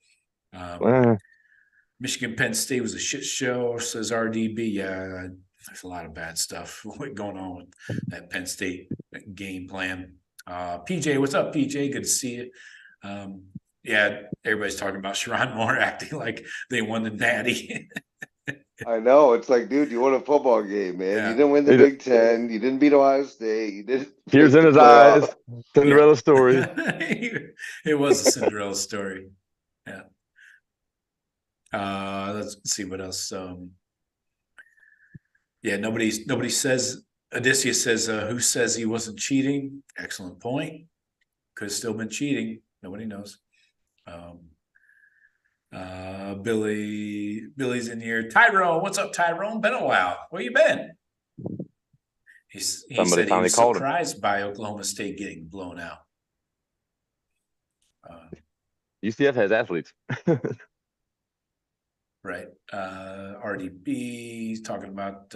S2: Michigan Penn State was a shit show, says RDB. Yeah, there's a lot of bad stuff going on with that Penn State game plan. PJ, what's up, PJ? Good to see you. Yeah, everybody's talking about Sharon Moore acting like they won the Natty.
S3: I know. It's like, dude, you won a football game, man. Yeah. You didn't win the Big Ten. You didn't beat Ohio State. You didn't.
S1: Tears in his eyes. Cinderella story.
S2: It was a Cinderella story. Yeah. Let's see what else. Yeah, nobody says. Odysseus says, "Who says he wasn't cheating?" Excellent point. Could have still been cheating. Nobody knows. Billy's in here. Tyrone, what's up, Tyrone? Been a while. Where you been? He said he was surprised by Oklahoma State getting blown out.
S1: UCF has athletes.
S2: Right. RDB talking about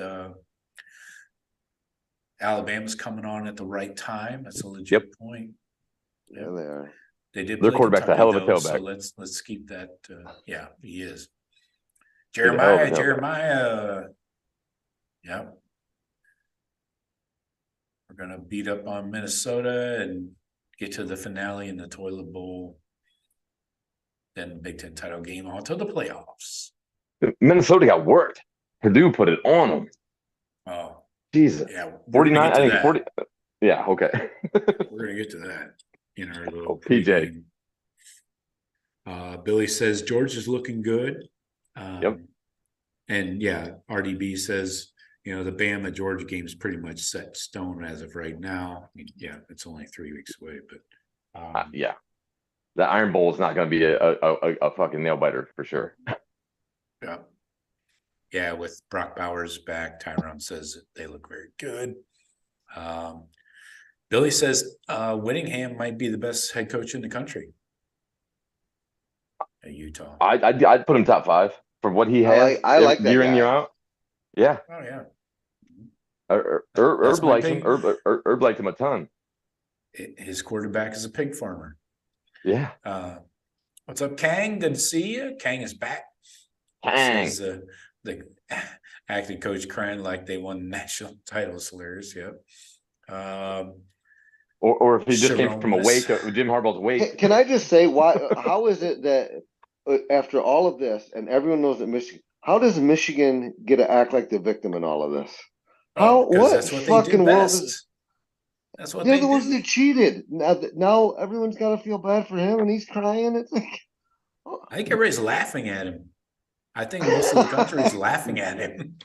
S2: Alabama's coming on at the right time. That's a legit point.
S3: Yeah, they are.
S2: They did.
S1: Their quarterback's a hell of a tailback.
S2: So let's keep that. Yeah, he is. Jeremiah. Yeah. We're going to beat up on Minnesota and get to the finale in the Toilet Bowl. Then the Big Ten title game on to the playoffs.
S1: Minnesota got worked. Purdue put it on them.
S2: Oh,
S1: Jesus.
S2: Yeah,
S1: 49, I think 40. Yeah, okay.
S2: We're going to get to that in our little
S1: PJ.
S2: Billy says George is looking good.
S1: Yep.
S2: And yeah, RDB says, you know, the Bama Georgia game is pretty much set in stone as of right now. I mean, yeah, it's only 3 weeks away, but
S1: yeah, the Iron Bowl is not going to be a fucking nail biter for sure.
S2: Yeah, with Brock Bowers back, Tyron says they look very good. Billy says Whittingham might be the best head coach in the country at Utah.
S1: I'd put him top 5 for what he has.
S3: I like that
S1: year
S3: guy.
S1: in, year out. Yeah.
S2: Oh yeah.
S1: Herb likes him. Herb liked him a ton.
S2: His quarterback is a pig farmer.
S1: Yeah.
S2: What's up, Kang? Good to see you. Kang is back.
S1: Kang.
S2: Says, the acting coach crying like they won national titles. Hilarious. Yep.
S1: Or if he just came from a wake, Jim Harbaugh's wake.
S3: Can I just say why? How is it that after all of this, and everyone knows that Michigan, how does Michigan get to act like the victim in all of this? How? What fucking world is?
S2: That's what
S3: they're the ones that cheated. Now everyone's got to feel bad for him, and he's crying. It's like,
S2: I think everybody's laughing at him. I think most of the country is laughing at him.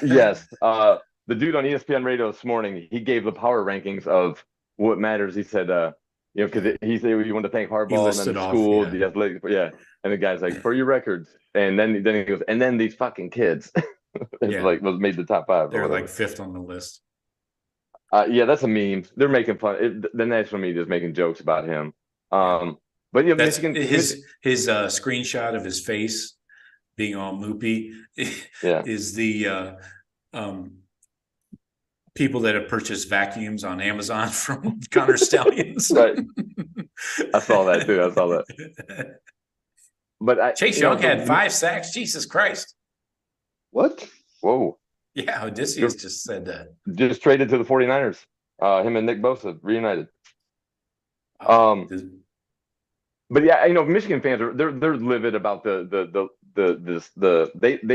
S1: Yes. The dude on ESPN radio this morning, he gave the power rankings of what matters. He said, you know, because he said you want to thank Harbaugh and then the school, the athletic, and the guy's like, for your records, and then he goes, and then these fucking kids, was made the top 5.
S2: They're like 5th on the list.
S1: Yeah, that's a meme. They're making fun. The national media is making jokes about him. But yeah,
S2: that's his screenshot of his face being all moopy. Is the people that have purchased vacuums on Amazon from Connor Stallions.
S1: Right. I saw that too. But
S2: Chase Young had 5 sacks. Jesus Christ.
S3: What?
S1: Whoa.
S2: Yeah, Odysseus just said that.
S1: Just traded to the 49ers. Him and Nick Bosa reunited. But yeah, you know, Michigan fans are they're livid about they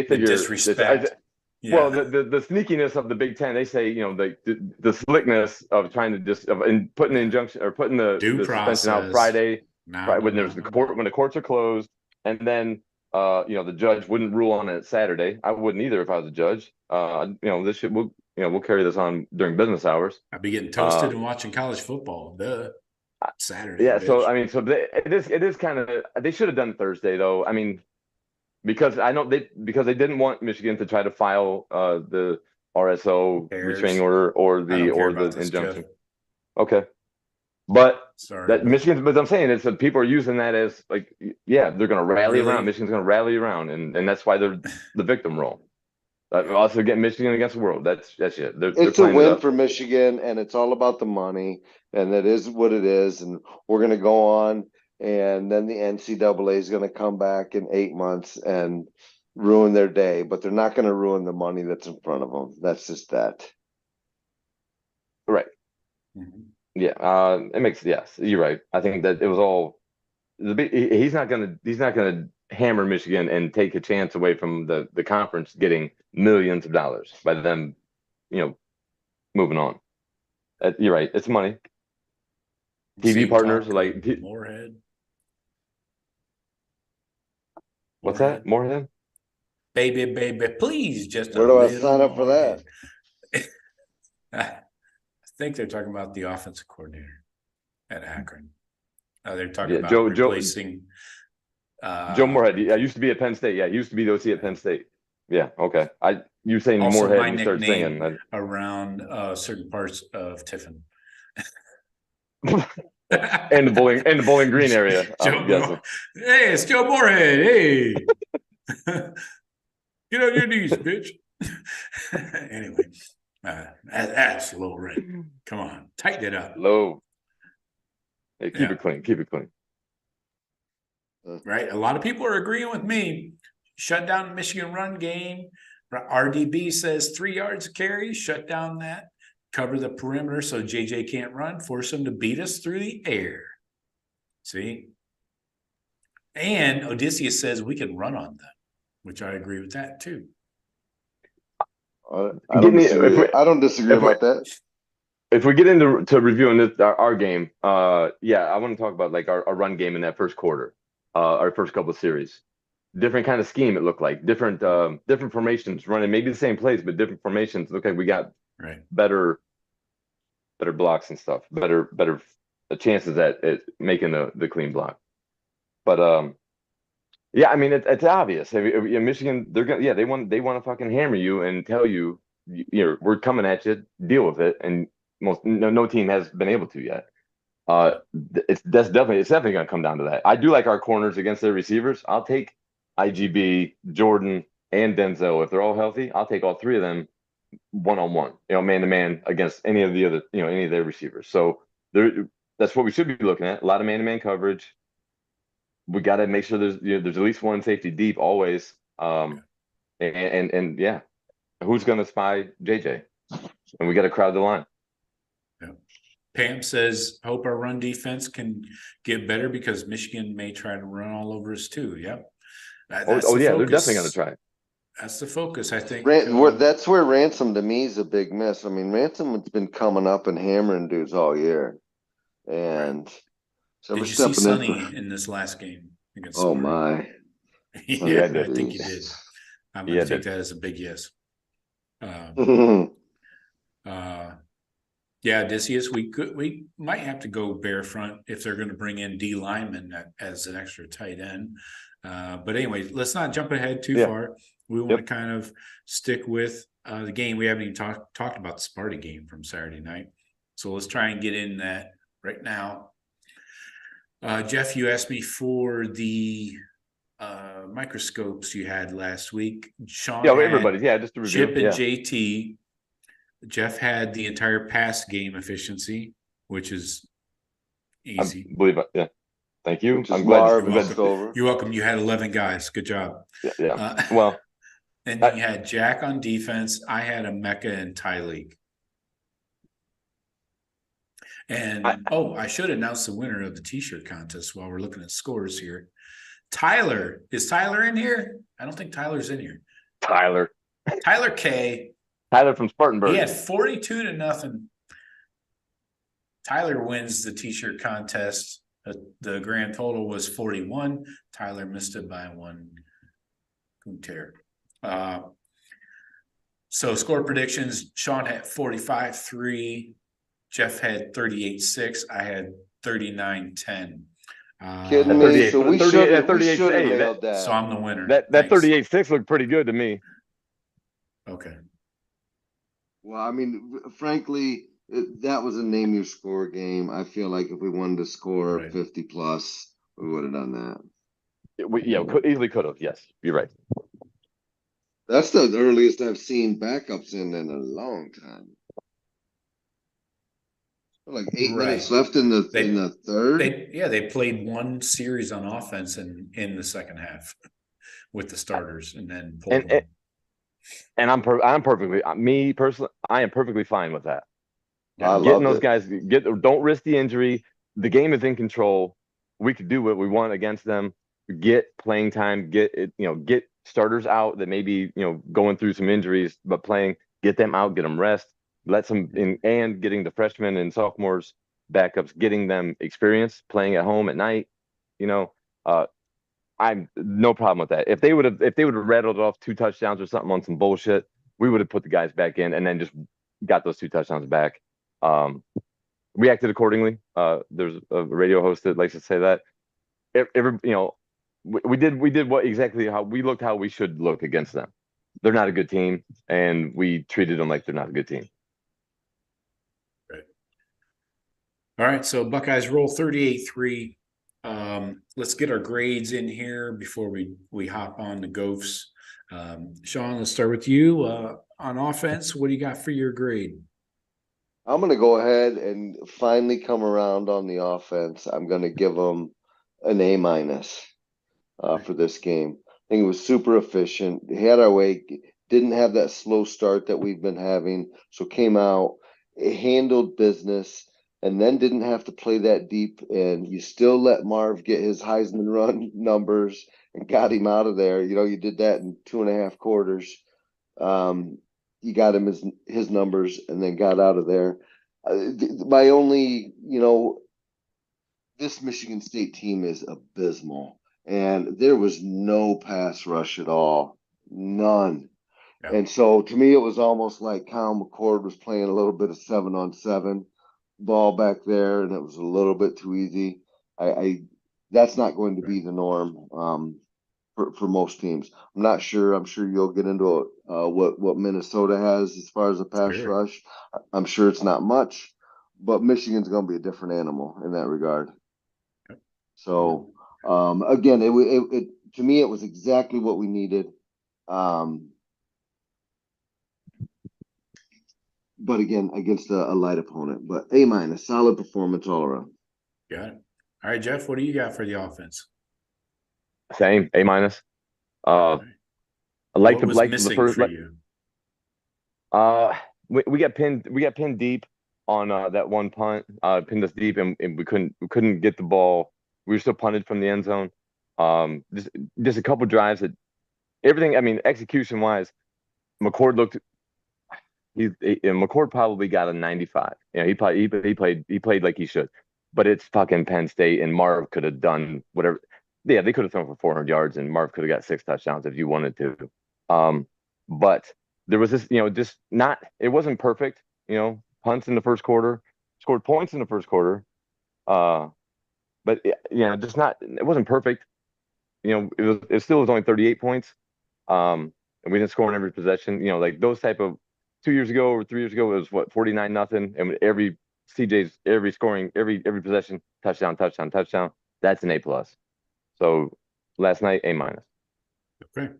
S1: figure
S2: disrespect.
S1: Well, the sneakiness of the Big Ten. They say, you know, the slickness of trying to just and putting the injunction or putting the suspension out Friday when there's the court when the courts are closed, and then you know, the judge wouldn't rule on it Saturday. I wouldn't either if I was a judge. You know, we'll carry this on during business hours.
S2: I'd be getting toasted and watching college football. Saturday.
S1: Yeah,
S2: bitch.
S1: so I mean, it is kind of they should have done Thursday though. I mean, because they didn't want Michigan to try to file the RSO restraining order or the injunction.
S2: Jeff.
S1: Okay, but
S2: sorry,
S1: Michigan. But I'm saying is that people are using that as like, yeah, they're going to rally around. Michigan's going to rally around, and that's why they're the victim role. Also, getting Michigan against the world. That's it.
S3: It's a win for Michigan, and it's all about the money, and that is what it is. And we're going to go on, and then the NCAA is going to come back in 8 months and ruin their day, but they're not going to ruin the money that's in front of them. That's just that.
S1: Right. Mm-hmm. Yeah. It makes you're right. I think that it was all he's not going to hammer Michigan and take a chance away from the conference getting millions of dollars by them, you know, moving on. You're right. It's money. TV partners like
S2: Moorhead.
S1: What's that? Moorhead?
S2: Baby, please just.
S3: Where do I sign up for that?
S2: I think they're talking about the offensive coordinator at Akron. They're talking about replacing.
S1: Joe Moorhead. I used to be at Penn State. Yeah, he used to be the OC at Penn State. Yeah, okay. You saying Moorhead? You start singing
S2: around certain parts of Tiffin.
S1: and the Bowling Green area.
S2: Hey, it's Joe Moorhead. Hey, get on your knees, bitch. Anyway, that's low rent. Come on, tighten it up.
S1: Low. Hey, keep it clean. Keep it clean.
S2: Right. A lot of people are agreeing with me. Shut down the Michigan run game. RDB says 3 yards of carry. Shut down that. cover the perimeter so JJ can't run, force him to beat us through the air. See? And Odysseus says we can run on them, which I agree with that too.
S3: I don't disagree. I don't disagree about that.
S1: If we get into reviewing our game, I want to talk about like our run game in that first quarter, our first couple of series. Different kind of scheme it looked like, different formations running, maybe the same plays, but different formations. Look like we got better blocks and stuff, better chances at making the clean block. But I mean it's obvious. Michigan, they want to fucking hammer you and tell you, we're coming at you, deal with it, and no team has been able to yet. It's definitely going to come down to that. I do like our corners against their receivers. I'll take IGB, Jordan, and Denzel if they're all healthy. I'll take all three of them one-on-one, man to man against any of the other, any of their receivers. So that's what we should be looking at. A lot of man-to-man coverage. We got to make sure there's at least one safety deep always. And who's going to spy JJ? And we got to crowd the line.
S2: Yeah. Pam says, hope our run defense can get better because Michigan may try to run all over us too. Yep.
S1: They're definitely going to try.
S2: That's the focus, I think.
S3: That's where Ransom to me is a big miss. I mean, Ransom has been coming up and hammering dudes all year, and
S2: so did you see Sonny in this last game against?
S3: Oh my!
S2: Yeah, I think you did. I'm going to take that as a big yes. Odysseus, we might have to go bare front if they're going to bring in D lineman as an extra tight end. But anyway, let's not jump ahead too far. We want to kind of stick with the game. We haven't even talked about the Sparta game from Saturday night. So let's try and get in that right now. Jeff, you asked me for the microscopes you had last week. Shawn,
S1: everybody, just to review.
S2: Chip and JT. Jeff had the entire pass game efficiency, which is easy.
S1: I believe it. Thank you.
S3: I'm glad
S2: you're welcome. You had 11 guys. Good job.
S1: Well,
S2: and you had Jack on defense. I had a Mecca and Tyleek. And I should announce the winner of the T-shirt contest while we're looking at scores here. Tyler. Is Tyler in here? I don't think Tyler's in here.
S1: Tyler
S2: K.
S1: Tyler from Spartanburg.
S2: He had 42-0. Tyler wins the T-shirt contest. The grand total was 41. Tyler missed it by one. Kunter. So score predictions. Shawn had 45-3. Jeff had 38-6. I had 39-10.
S3: Kidding me? So we should have nailed that.
S2: So I'm the winner.
S1: That 38-6 looked pretty good to me.
S2: Okay.
S3: Well, I mean, frankly, that was a name your score game. I feel like if we wanted to score 50 plus, we would have done that.
S1: We easily could have. Yes, you're right.
S3: That's the earliest I've seen backups in a long time. Like 8 minutes left in the third.
S2: They played one series on offense in the second half with the starters, and then pulled them.
S1: And I'm perfectly, me personally, I am perfectly fine with that.
S3: Getting
S1: those guys, don't risk the injury. The game is in control. We could do what we want against them. Get playing time. Get starters out that maybe going through some injuries, but playing. Get them out. Get them rest. Let some in, and getting the freshmen and sophomores backups, getting them experience playing at home at night. I'm no problem with that. If they would have rattled off 2 touchdowns or something on some bullshit, we would have put the guys back in and then just got those 2 touchdowns back. We acted accordingly. There's a radio host that likes to say that. We did what exactly how we should look against them. They're not a good team, and we treated them like they're not a good team.
S2: Right. All right. So Buckeyes roll 38-3. Let's get our grades in here before we hop on the Gophs. Shawn, let's start with you. On offense, what do you got for your grade?
S3: I'm going to go ahead and finally come around on the offense. I'm going to give them an A- for this game. I think it was super efficient. They had our way, didn't have that slow start that we've been having, so came out handled business, and then didn't have to play that deep. And you still let Marv get his Heisman run numbers and got him out of there. You did that in 2.5 quarters. You got him his numbers and then got out of there. My only, this Michigan State team is abysmal, and there was no pass rush at all, none.
S2: Yeah.
S3: And so to me, it was almost like Kyle McCord was playing a little bit of 7-on-7 ball back there, and it was a little bit too easy. I that's not going to be the norm for most teams. I'm not sure. I'm sure you'll get into what Minnesota has as far as a pass rush. I'm sure it's not much, but Michigan's going to be a different animal in that regard. So again, it to me it was exactly what we needed. But again, against a light opponent. But A-, solid performance all around.
S2: Got it. All right, Jeff, what do you got for the offense?
S1: Same, A-. I like
S2: what was
S1: the
S2: missing
S1: first.
S2: For you?
S1: We got pinned deep on that one punt. Pinned us deep, and we couldn't get the ball. We were still punted from the end zone. Just a couple drives that everything. I mean, execution wise, McCord looked. McCord probably got a 95. He played like he should. But it's fucking Penn State, and Marv could have done whatever. Yeah, they could have thrown for 400 yards, and Marv could have got 6 touchdowns if you wanted to. But there was this, just not. It wasn't perfect. Punts in the first quarter, scored points in the first quarter. But just not. It wasn't perfect. It still was only 38 points. And we didn't score on every possession. Like those type of 2 years ago or 3 years ago, it was what 49-0, and every scoring every possession, touchdown. That's an A+. So last night, A-.
S2: Okay,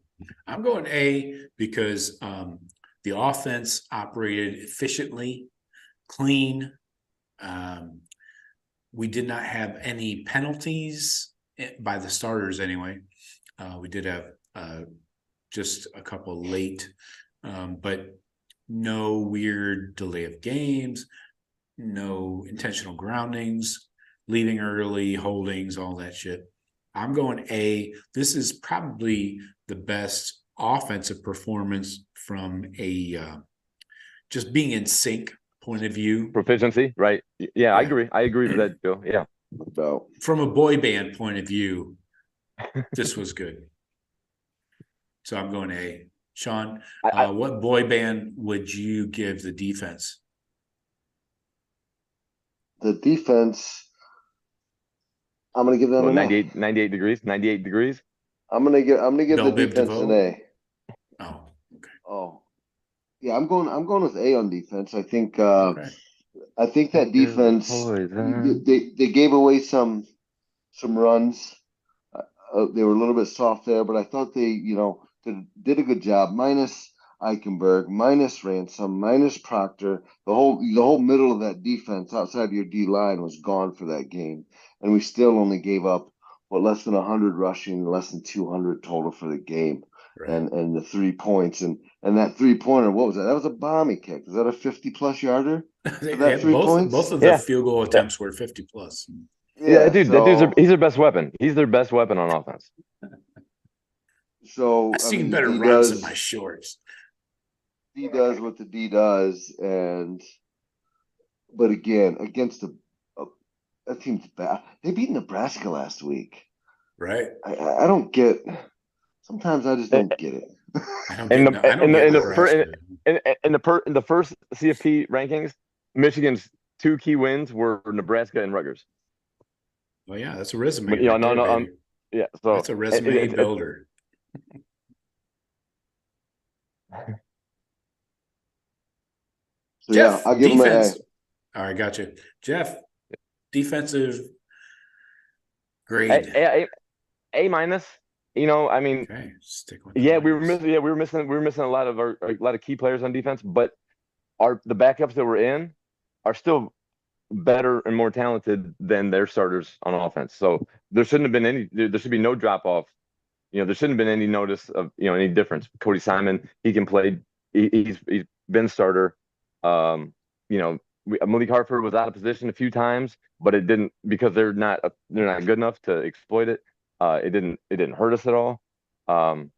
S2: I'm going A because the offense operated efficiently, clean. We did not have any penalties by the starters anyway. We did have just a couple late, but no weird delay of games, no intentional groundings, leaving early, holdings, all that shit. I'm going A. This is probably the best offensive performance from a just being in sync point of view.
S1: Proficiency, right? Yeah, I agree. I agree with that, Joe. Yeah.
S2: From a boy band point of view, this was good. So I'm going A. Shawn, what boy band would you give the defense?
S3: The defense, I'm going to give them
S1: 98 degrees. 98 degrees.
S3: I'm going to give the defense an A.
S2: Oh, okay.
S3: Oh, yeah. I'm going with A on defense. I think I think that defense they gave away some runs. They were a little bit soft there, but I thought they did a good job. Minus Eichenberg, minus Ransom, minus Proctor. The whole middle of that defense outside of your D line was gone for that game, and we still only gave up less than 100 rushing, less than 200 total for the game, and the 3 points and that 3-pointer. What was that? That was a bombing kick. Is that a 50+ yarder?
S2: Both of the field goal attempts were 50+.
S1: Yeah, dude, he's their best weapon. He's their best weapon on offense.
S3: So
S2: I've seen better runs in my shorts.
S3: D does what the D does, but again, against that team's bad. They beat Nebraska last week.
S2: Right.
S3: I don't get. Sometimes I just don't get it.
S1: In the first CFP rankings, Michigan's 2 key wins were Nebraska and Rutgers.
S2: Well, yeah, that's a resume.
S1: But, yeah, so
S2: that's a resume builder.
S3: So Jeff, I'll give defense.
S2: Him an A. All right, gotcha. Jeff, defensive grade.
S1: A-. I mean,
S2: okay, stick with
S1: we were missing a lot of key players on defense, but the backups that were in are still better and more talented than their starters on offense. So there shouldn't have been there should be no drop off. There shouldn't have been any notice of any difference. Cody Simon, he can play. He's been starter. Malik Hartford was out of position a few times, but it didn't because they're not good enough to exploit it. It didn't hurt us at all. Um,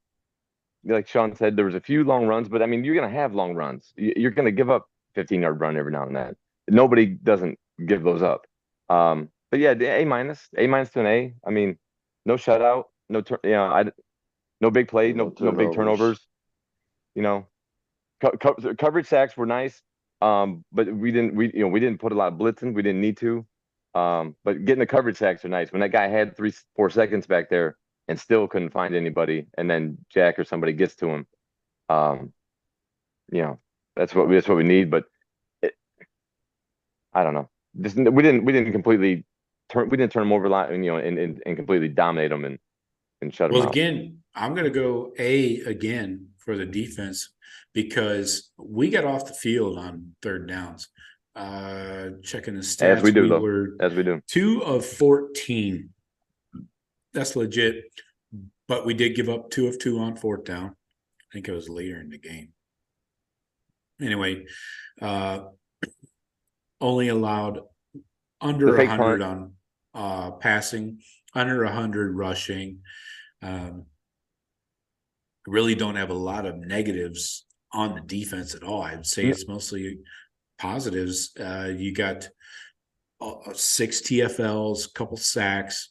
S1: like Shawn said, there was a few long runs, but I mean, you're gonna have long runs. You're gonna give up 15-yard run every now and then. Nobody doesn't give those up. But yeah, A minus to an A. I mean, no shutout, no big play, no big turnovers. You know, coverage sacks were nice. But we didn't put a lot of blitzing. We didn't need to. But getting the coverage sacks are nice. When that guy had 3-4 seconds back there and still couldn't find anybody, and then Jack or somebody gets to him, that's what we need. But I don't know. We didn't completely turn them over a lot, and completely dominate them and shut them out.
S2: Well, again, I'm going to go A again for the defense because we got off the field on third downs. Checking the stats,
S1: as we do.
S2: 2 of 14. That's legit. But we did give up 2 of 2 on fourth down. I think it was later in the game. Anyway, only allowed under 100 on passing, under 100 rushing. Really don't have a lot of negatives on the defense at all. I'd say it's mostly positives. You got 6 TFLs, couple sacks.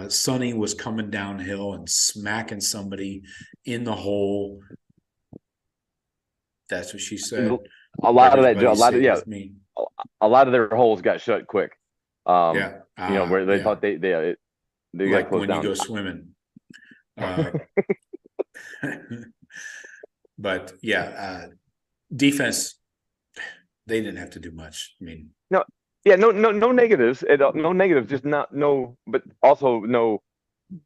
S2: Sonny was coming downhill and smacking somebody in the hole. That's what she said.
S1: A lot of their holes got shut quick. Where they thought they
S2: like
S1: got
S2: when
S1: down.
S2: You go swimming. But yeah, defense, they didn't have to do much. I mean,
S1: no negatives. No negatives. Just but also no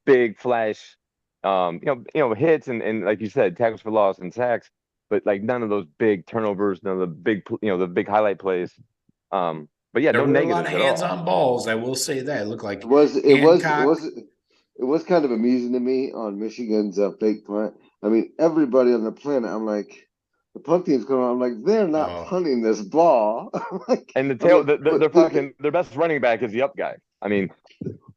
S1: big flash. Hits and like you said, tackles for loss and sacks. But like none of those big turnovers, none of the big highlight plays. But yeah,
S2: there
S1: no
S2: were
S1: negatives.
S2: A lot of hands-on balls. I will say that. It looked like
S3: it was kind of amusing to me on Michigan's fake punt. I mean, everybody on the planet, I'm like, the punt team's going on. I'm like, they're not punting this ball.
S1: And their best running back is the up guy. I mean,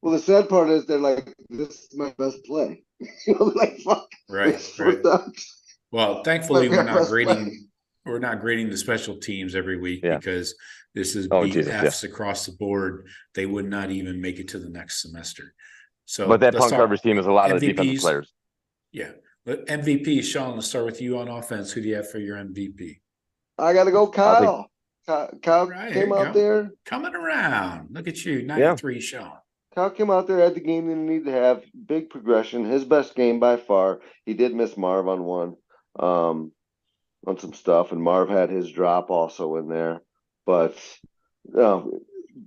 S3: well, the sad part is they're like, this is my best play. Like, fuck.
S2: Right. Well, thankfully, we're not grading the special teams every week because this is Fs across the board. They would not even make it to the next semester. So,
S1: but that punt coverage team is a lot of the defensive players.
S2: Yeah. But MVP, Shawn, let's start with you on offense. Who do you have for your MVP?
S3: I got to go Kyle. Kyle came out there.
S2: Coming around. Look at you, 93, Shawn.
S3: Kyle came out there, had the game that he needed to have. Big progression. His best game by far. He did miss Marv on one. On some stuff, and Marv had his drop also in there. But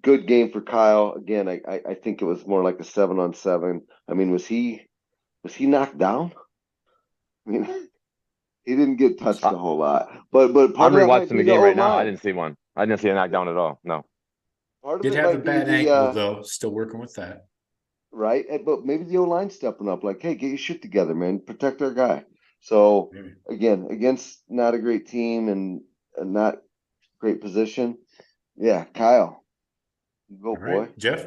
S3: good game for Kyle. Again, I think it was more like a 7-on-7. I mean, was he knocked down? I mean, he didn't get touched a whole lot. But
S1: I'm rewatching the game right now. I didn't see one. I didn't see a knockdown at all. No.
S2: Did have a bad ankle though. Still working with that.
S3: Right, but maybe the O-line stepping up, like, hey, get your shit together, man. Protect our guy. So again, against not a great team and a not great position, yeah, Kyle, go boy.
S2: Jeff,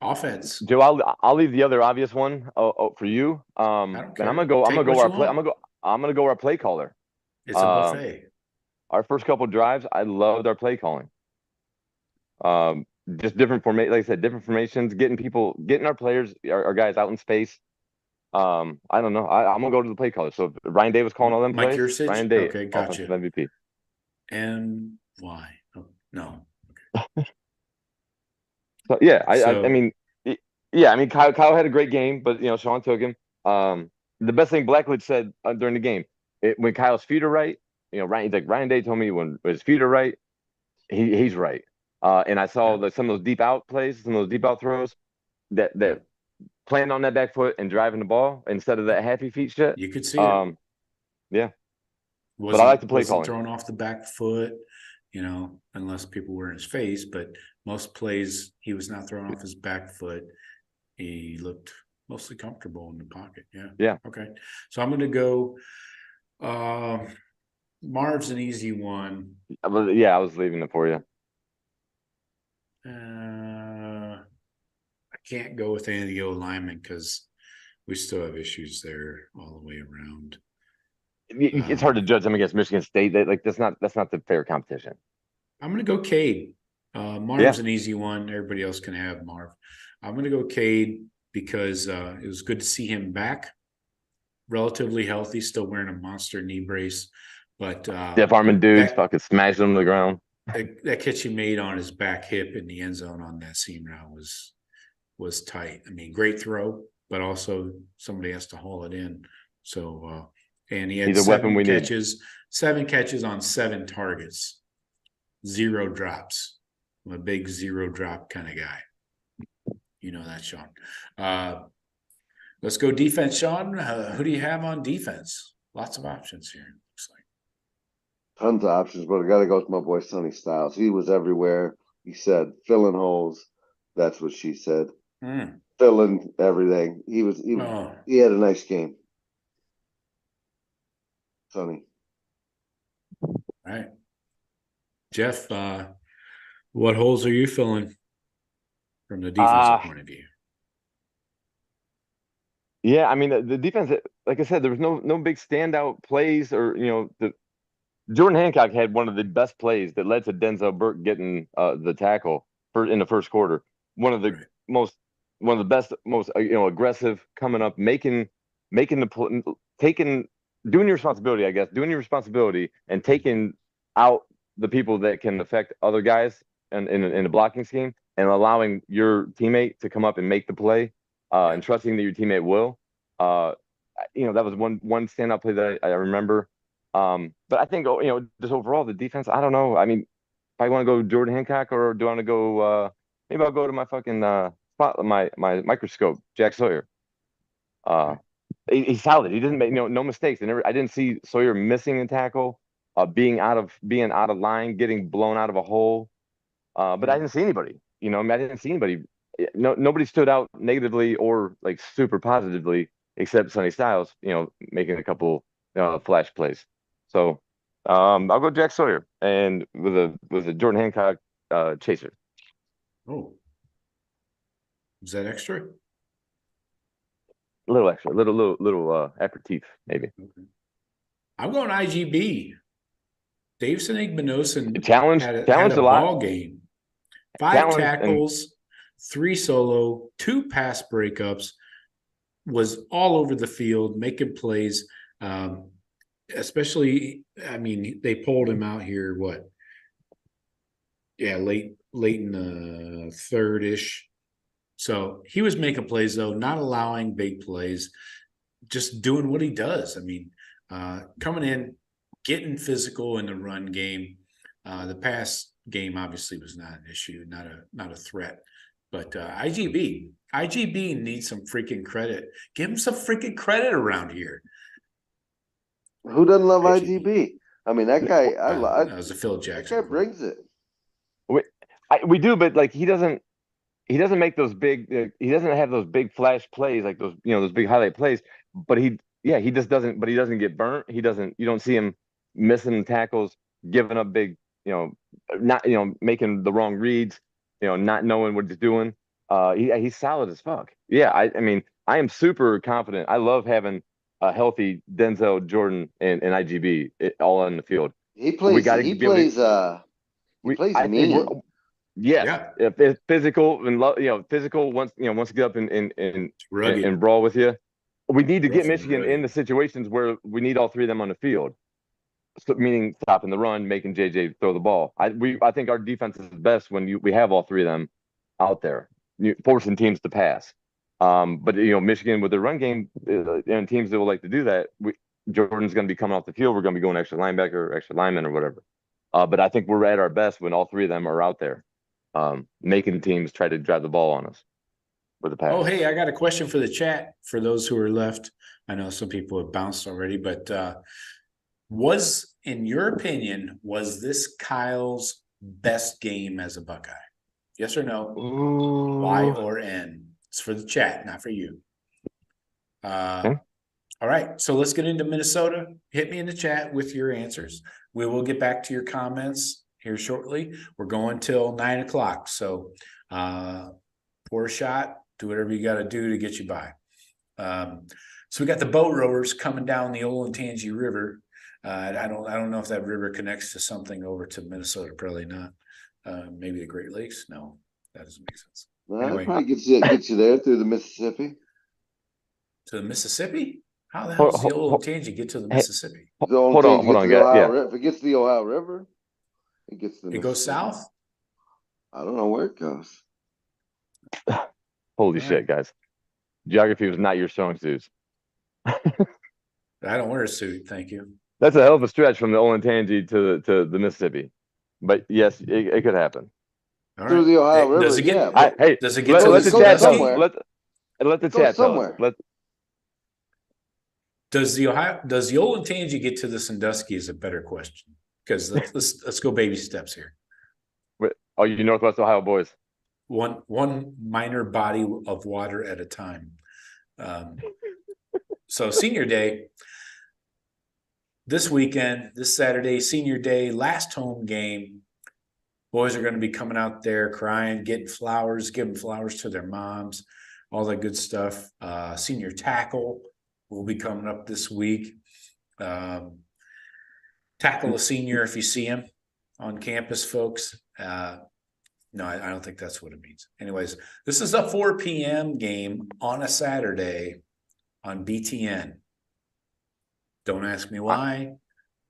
S2: offense.
S1: Joe, I'll leave the other obvious one for you. And I'm gonna go our play caller.
S2: It's a buffet.
S1: Our first couple drives, I loved our play calling. Just different like I said, different formations, getting our players, our guys out in space. I don't know. I'm gonna go to the play caller. So Ryan Day was calling all them
S2: Mike
S1: plays.
S2: Yursich?
S1: Ryan Day,
S2: okay, gotcha.
S1: MVP.
S2: And why? Oh, no.
S1: Okay. So yeah, I mean, Kyle had a great game, but Shawn took him. The best thing Blackledge said during the game, when Kyle's feet are right, Ryan Day told me when his feet are right, he's right. And I saw some of those deep out plays, some of those deep out throws that playing on that back foot and driving the ball instead of that happy feet shit.
S2: You could see it.
S1: Yeah. But I like to play calling.
S2: Thrown off the back foot, unless people were in his face. But most plays, he was not thrown off his back foot. He looked mostly comfortable in the pocket. Yeah.
S1: Yeah.
S2: Okay. So I'm going to go. Marv's an easy one.
S1: Yeah, I was leaving it for you.
S2: I can't go with any of the O-linemen because we still have issues there all the way around.
S1: It's hard to judge them against Michigan State. That's not the fair competition.
S2: I'm going to go Cade. Marv's an easy one. Everybody else can have Marv. I'm going to go Cade because it was good to see him back, relatively healthy, still wearing a monster knee brace. But
S1: Deaf arming dudes fucking smashing him to the ground.
S2: That catch he made on his back hip in the end zone on that seam route was tight. I mean, great throw, but also somebody has to haul it in. So and he had seven catches on 7 targets, 0 drops. I'm a big 0 drop kind of guy. You know that, Shawn. Let's go defense, Shawn. Who do you have on defense? Lots of options here, looks like.
S3: Tons of options, but I got to go with my boy Sonny Styles. He was everywhere. He said, filling holes. That's what she said. Filling everything. He had a nice game. Sonny.
S2: All right. Jeff, what holes are you filling from the defensive point of view?
S1: Yeah, I mean the defense, like I said, there was no big standout plays, or Jordan Hancock had one of the best plays that led to Denzel Burke getting the tackle in the first quarter. One of the best, most aggressive, coming up, doing your responsibility, I guess, doing your responsibility and taking out the people that can affect other guys in the blocking scheme, and allowing your teammate to come up and make the play, and trusting that your teammate will. That was one standout play that I remember. But I think, just overall the defense, I don't know. I mean, if I want to go Jordan Hancock, or do I want to go, maybe I'll go to my fucking my microscope, Jack Sawyer. He's solid. He doesn't make no mistakes. I didn't see Sawyer missing a tackle, being out of line, getting blown out of a hole. But I didn't see anybody. I didn't see anybody. Nobody stood out negatively or like super positively except Sonny Styles. Making a couple flash plays. So I'll go Jack Sawyer, and with a Jordan Hancock chaser.
S2: Oh, is that extra?
S1: A little extra, little aperitif maybe.
S2: Okay. I'm going IGB. Davison Igbinosun
S1: Challenge
S2: had a
S1: lot.
S2: ball game. 5 tackles, 3 solo, 2 pass breakups. Was all over the field making plays. Especially, I mean, they pulled him out here. Late in the third-ish. So he was making plays, though, not allowing big plays, just doing what he does. I mean, coming in, getting physical in the run game. The pass game obviously was not an issue, not a threat. But IGB needs some freaking credit. Give him some freaking credit around here.
S3: Who doesn't love IGB? I mean, that guy.
S2: That was a Phil Jackson.
S3: That guy brings it.
S1: We do, but like he doesn't make those big. He doesn't have those big flash plays like those those big highlight plays. But he just doesn't. But he doesn't get burnt. He doesn't. You don't see him missing tackles, giving up big. Not making the wrong reads. Not knowing what he's doing. He's solid as fuck. Yeah, I mean, I am super confident. I love having a healthy Denzel, Jordan, and IGB all on the field.
S3: He plays mean.
S1: Yes, physical and physical. Once to get up and brawl with you. We need to get Michigan in the situations where we need all 3 of them on the field. So, meaning stopping the run, making JJ throw the ball. I think our defense is best when we have all 3 of them out there, forcing teams to pass. But Michigan with their run game, and teams that will like to do that, Jordan's going to be coming off the field. We're going to be going extra linebacker, extra lineman, or whatever. But I think we're at our best when all 3 of them are out there, making teams try to drive the ball on us with the pass.
S2: Oh, hey, I got a question for the chat for those who are left. I know some people have bounced already, but in your opinion, was this Kyle's best game as a Buckeye? Yes or no?
S1: Ooh.
S2: Y or N? It's for the chat, not for you.
S1: Okay.
S2: All right, so let's get into Minnesota. Hit me in the chat with your answers. We will get back to your comments here shortly. We're going till 9 o'clock. So pour a shot, do whatever you got to do to get you by. So we got the boat rowers coming down the Olentangy River. I don't know if that river connects to something over to Minnesota. Probably not. Maybe the Great Lakes. No, that doesn't make sense.
S3: Well,
S2: Anyway.
S3: it probably gets you there through the Mississippi.
S2: To the Mississippi? How the hell does the Olentangy get to the Mississippi?
S1: Hold on,
S3: guys. If it gets to the Ohio River, it gets to the
S2: It goes south?
S3: I don't know where it goes.
S1: Holy shit, guys. Geography was not your strong suit.
S2: I don't wear a suit, thank you.
S1: That's a hell of a stretch from the Olentangy to the Mississippi. But yes, it could happen.
S3: Through the Ohio River,
S2: does it get, does it get
S1: let the chat
S3: somewhere?
S1: Let the chat tell us.
S2: Does the Olentangy get to the Sandusky is a better question, because let's go baby steps here.
S1: Oh, you Northwest Ohio boys.
S2: One minor body of water at a time. So senior day this weekend, this Saturday, senior day, last home game. Boys are going to be coming out there crying, getting flowers, giving flowers to their moms, all that good stuff. Senior tackle will be coming up this week. Tackle a senior if you see him on campus, folks. No, I don't think that's what it means. Anyways, this is a 4 p.m. game on a Saturday on BTN. Don't ask me why.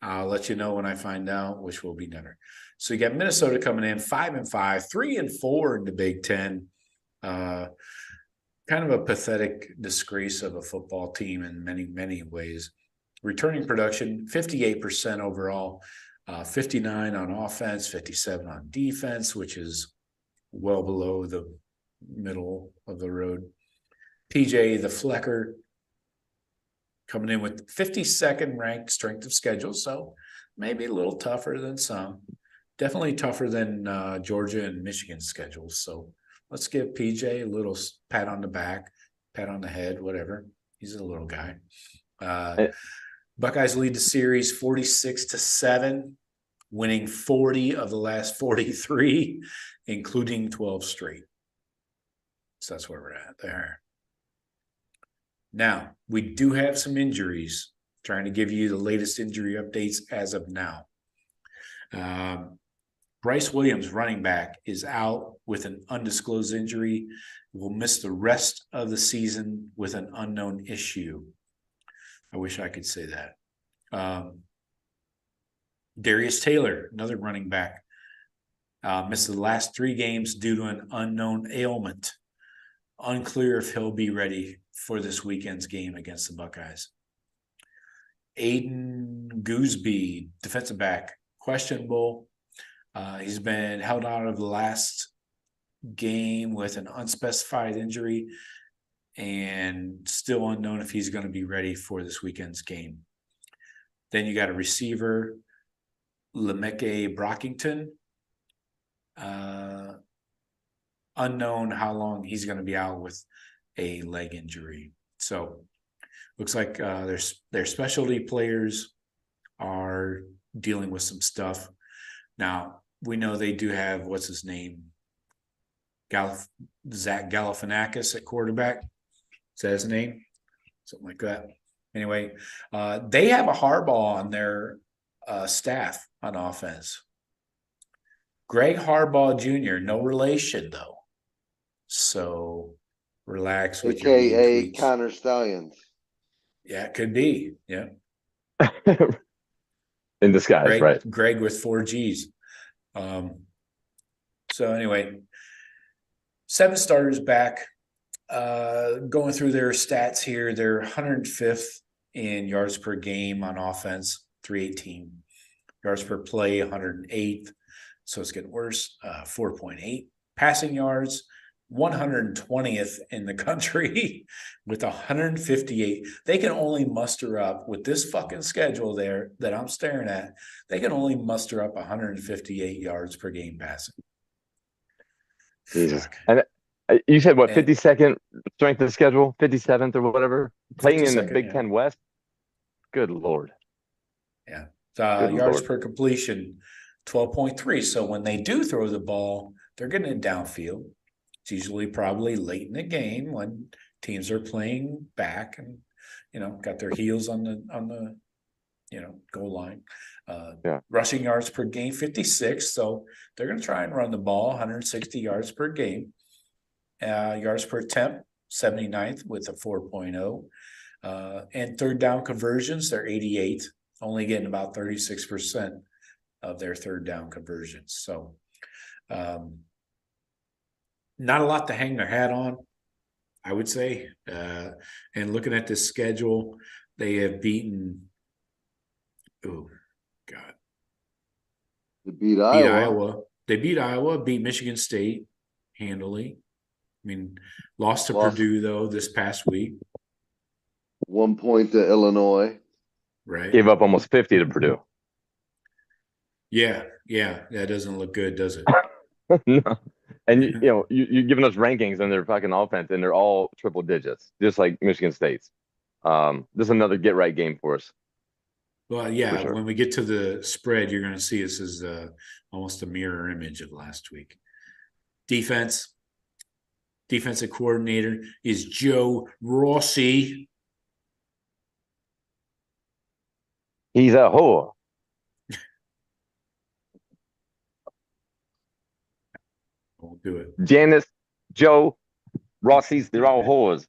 S2: I'll let you know when I find out, which will be never. So you got Minnesota coming in 5-5, 3-4 in the Big Ten. Kind of a pathetic disgrace of a football team in many, many ways. Returning production, 58% overall, 59 on offense, 57 on defense, which is well below the middle of the road. PJ, the Flecker, coming in with 52nd ranked strength of schedule, so maybe a little tougher than some. Definitely tougher than Georgia and Michigan's schedules. So let's give PJ a little pat on the back, pat on the head, whatever. He's a little guy. Buckeyes lead the series 46-7, winning 40 of the last 43, including 12 straight. So that's where we're at there. Now, we do have some injuries. Trying to give you the latest injury updates as of now. Bryce Williams, running back, is out with an undisclosed injury. Will miss the rest of the season with an unknown issue. I wish I could say that. Darius Taylor, another running back, missed the last 3 games due to an unknown ailment. Unclear if he'll be ready for this weekend's game against the Buckeyes. Aiden Gooseby, defensive back, questionable. He's been held out of the last game with an unspecified injury and still unknown if he's going to be ready for this weekend's game. Then you got a receiver, Lemeke Brockington. Unknown how long he's going to be out with a leg injury. So looks like their specialty players are dealing with some stuff. Now, we know they do have, what's his name? Zach Galifianakis at quarterback. Is that his name? Something like that. Anyway, they have a Harbaugh on their staff on offense. Greg Harbaugh Jr., no relation, though. So relax with
S3: AKA Connor Stallions.
S2: Yeah, it could be. Yeah.
S1: In disguise, right?
S2: Greg with 4 Gs. So anyway, 7 starters back. Going through their stats here, they're 105th in yards per game on offense, 318. Yards per play, 108th. So it's getting worse, 4.8. Passing yards, 120th in the country with 158. They can only muster up with this fucking schedule there that I'm staring at. They can only muster up 158 yards per game passing.
S1: Jesus. And you said what, 52nd strength of schedule, 57th or whatever, playing in the Big Ten West. Good Lord.
S2: Yeah. Yards per completion, 12.3. So when they do throw the ball, they're getting it downfield. It's usually probably late in the game when teams are playing back and, got their heels on the goal line. Rushing yards per game, 56. So they're going to try and run the ball, 160 yards per game. Yards per attempt, 79th with a 4.0. And third down conversions, they're 88, only getting about 36% of their third down conversions. So not a lot to hang their hat on, I would say. And looking at this schedule, they have beaten,
S3: They beat Iowa.
S2: Iowa. They beat Iowa, beat Michigan State handily. I mean, lost to Purdue, though, this past week.
S3: 1 point to Illinois.
S2: Right.
S1: Gave up almost 50 to Purdue.
S2: Yeah. That doesn't look good, does it?
S1: No. And, you're giving us rankings on their fucking offense, and they're all triple digits, just like Michigan State's. This is another get-right game for us.
S2: Well, yeah, when we get to the spread, you're going to see this as almost a mirror image of last week. Defensive coordinator is Joe Rossi.
S1: He's a whore.
S2: Won't do it.
S1: Janice, Joe, Rossi's, they're all whores.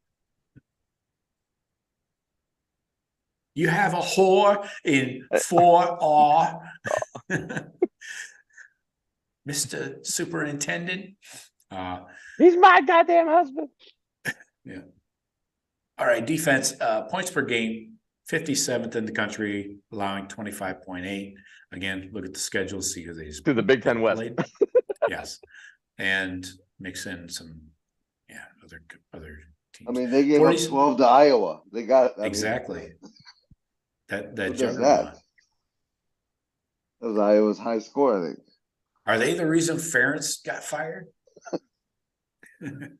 S2: You have a whore in 4R. Mr. Superintendent.
S1: He's my goddamn husband.
S2: Yeah. All right, defense, points per game, 57th in the country, allowing 25.8. Again, look at the schedule, see who these
S1: to the Big Ten West.
S2: Yes. And mix in some other teams.
S3: I mean, they gave up 12 to Iowa. They got
S2: exactly. That
S3: juggernaut. That was Iowa's high score, I think.
S2: Are they the reason Ferentz got fired?
S1: That's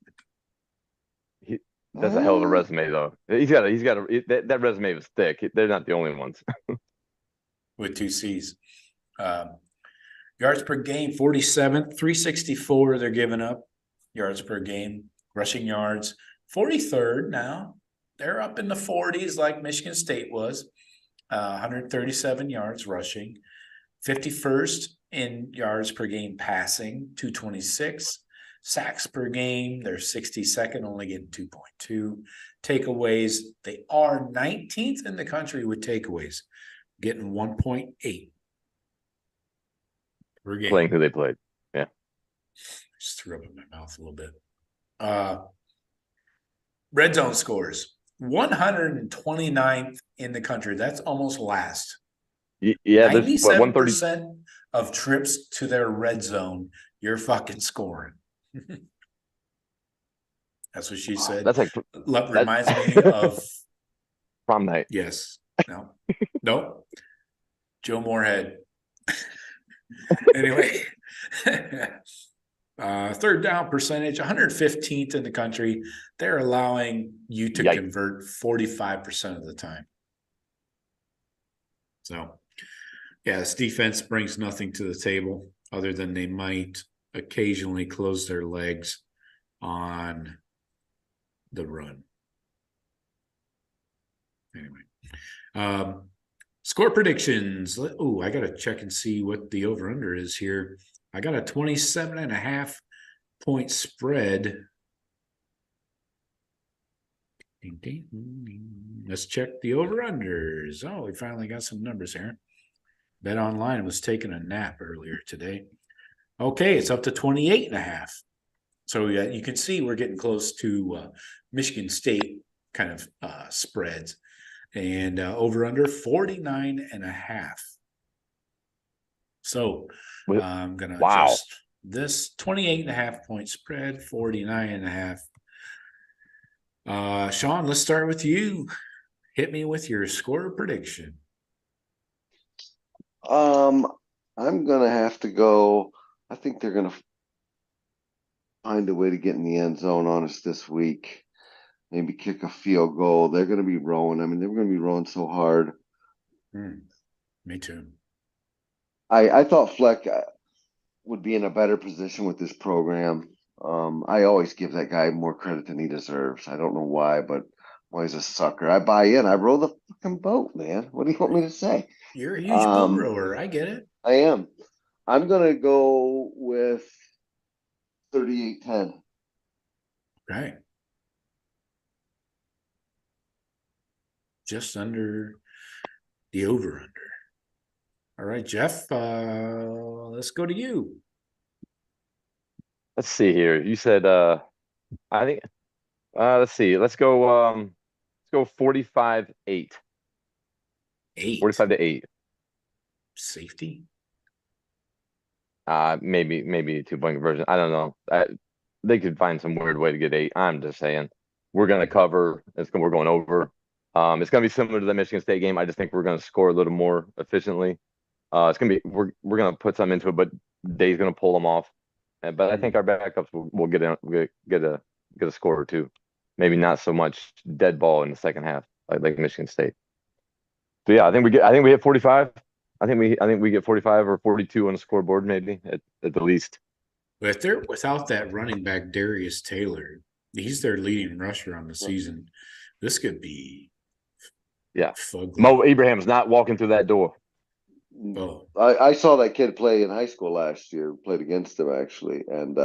S1: a hell of a resume, though. That resume was thick. They're not the only ones.
S2: With 2 C's. Yards per game, 47th, 364 they're giving up. Yards per game. Rushing yards, 43rd now. They're up in the 40s like Michigan State was. 137 yards rushing. 51st in yards per game passing, 226. Sacks per game, they're 62nd, only getting 2.2. Takeaways, they are 19th in the country with takeaways, getting 1.8 per game.
S1: Playing who they played. Yeah.
S2: Just threw up in my mouth a little bit. Red zone scores, 129th in the country. That's almost last.
S1: Yeah,
S2: 97% of trips to their red zone, you're fucking scoring. That's what she said.
S1: That's like
S2: reminds me of
S1: prom night.
S2: Yes. No. Joe Moorhead. Anyway, third down percentage, 115th in the country. They're allowing you to convert 45% of the time. So, this defense brings nothing to the table other than they might occasionally close their legs on the run. Anyway, score predictions. I got to check and see what the over-under is here. I got a 27.5 point spread. Let's check the over-unders. Oh, we finally got some numbers here. Bet Online was taking a nap earlier today. Okay, it's up to 28.5. So you can see we're getting close to Michigan State kind of spreads. And over under 49.5. So I'm going to adjust this 28.5 point spread, 49.5. Shawn, let's start with you. Hit me with your score prediction.
S3: I'm going to have to go. I think they're going to find a way to get in the end zone on us this week. Maybe kick a field goal. They're going to be rowing. I mean, they're going to be rowing so hard.
S2: Me too.
S3: I thought Fleck would be in a better position with this program. I always give that guy more credit than he deserves. I don't know why, but well, he's a sucker. I buy in. I row the fucking boat, man. What do you want me to say?
S2: You're a huge boat rower. I get it.
S3: I am. I'm gonna go with 38-10.
S2: Right. Just under the over-under. All right, Jeff, let's go to you.
S1: Let's see here. You said I think let's see. Let's go 45-8.
S2: 8.
S1: 45-8.
S2: Safety.
S1: Maybe 2-point conversion. I don't know. They could find some weird way to get 8. I'm just saying we're gonna cover. We're going over. It's gonna be similar to the Michigan State game. I just think we're gonna score a little more efficiently. It's gonna be we're gonna put some into it, but Day's gonna pull them off. But I think our backups will get a score or two. Maybe not so much dead ball in the second half like Michigan State. So yeah, I think we hit 45. I think we get 45 or 42 on the scoreboard maybe at the least.
S2: But if they're without that running back Darius Taylor, he's their leading rusher on the season. This could be fugly.
S1: Mo Abraham's not walking through that door.
S3: Oh. I saw that kid play in high school last year. Played against him actually, and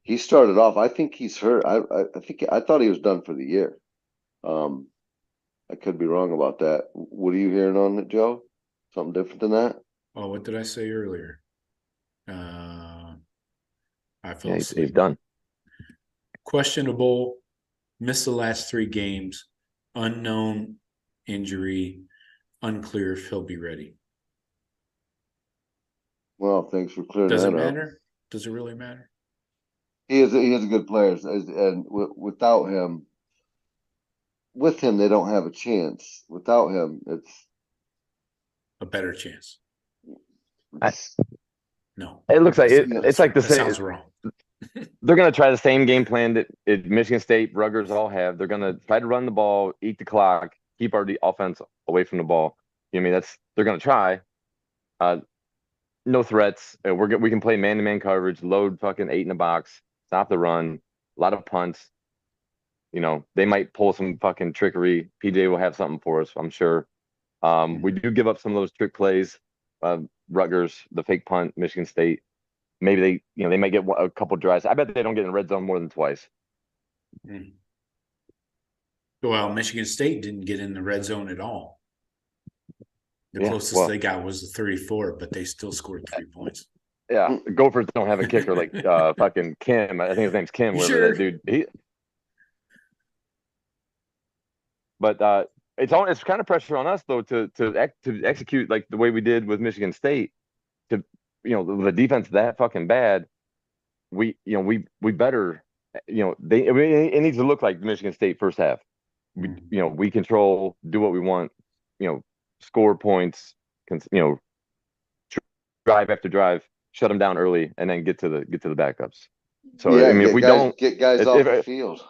S3: he started off. I think he's hurt. I thought he was done for the year. I could be wrong about that. What are you hearing on it, Joe? Something different than that?
S2: Oh, what did I say earlier? I fell asleep.
S1: He's done.
S2: Questionable. Missed the last 3 games. Unknown injury. Unclear if he'll be ready.
S3: Well, thanks for clearing that up.
S2: Does it matter? Does it really matter?
S3: He is a good player, and without him, with him they don't have a chance. Without him, it's
S2: a better chance.
S1: No, it looks like it's like the same.
S2: Sounds wrong.
S1: They're going to try the same game plan that Michigan State, Rutgers all have. They're going to try to run the ball, eat the clock, keep our offense away from the ball. You know what I mean? They're going to try. No threats. We can play man-to-man coverage, load fucking 8 in the box, stop the run, a lot of punts. You know, they might pull some fucking trickery. PJ will have something for us, I'm sure. We do give up some of those trick plays. Rutgers, the fake punt, Michigan State. Maybe they might get a couple drives. I bet they don't get in the red zone more than twice.
S2: Well, Michigan State didn't get in the red zone at all. The closest they got was the 34, but they still scored 3 points.
S1: Yeah, Gophers don't have a kicker like fucking Kim. I think his name's Kim. Whatever that dude. But it's kind of pressure on us though to execute like the way we did with Michigan State. To the defense that fucking bad. We better it needs to look like Michigan State first half. We control, do what we want. Score points. Drive after drive, shut them down early, and then get to the backups. So I mean, if we don't
S3: get guys off the field.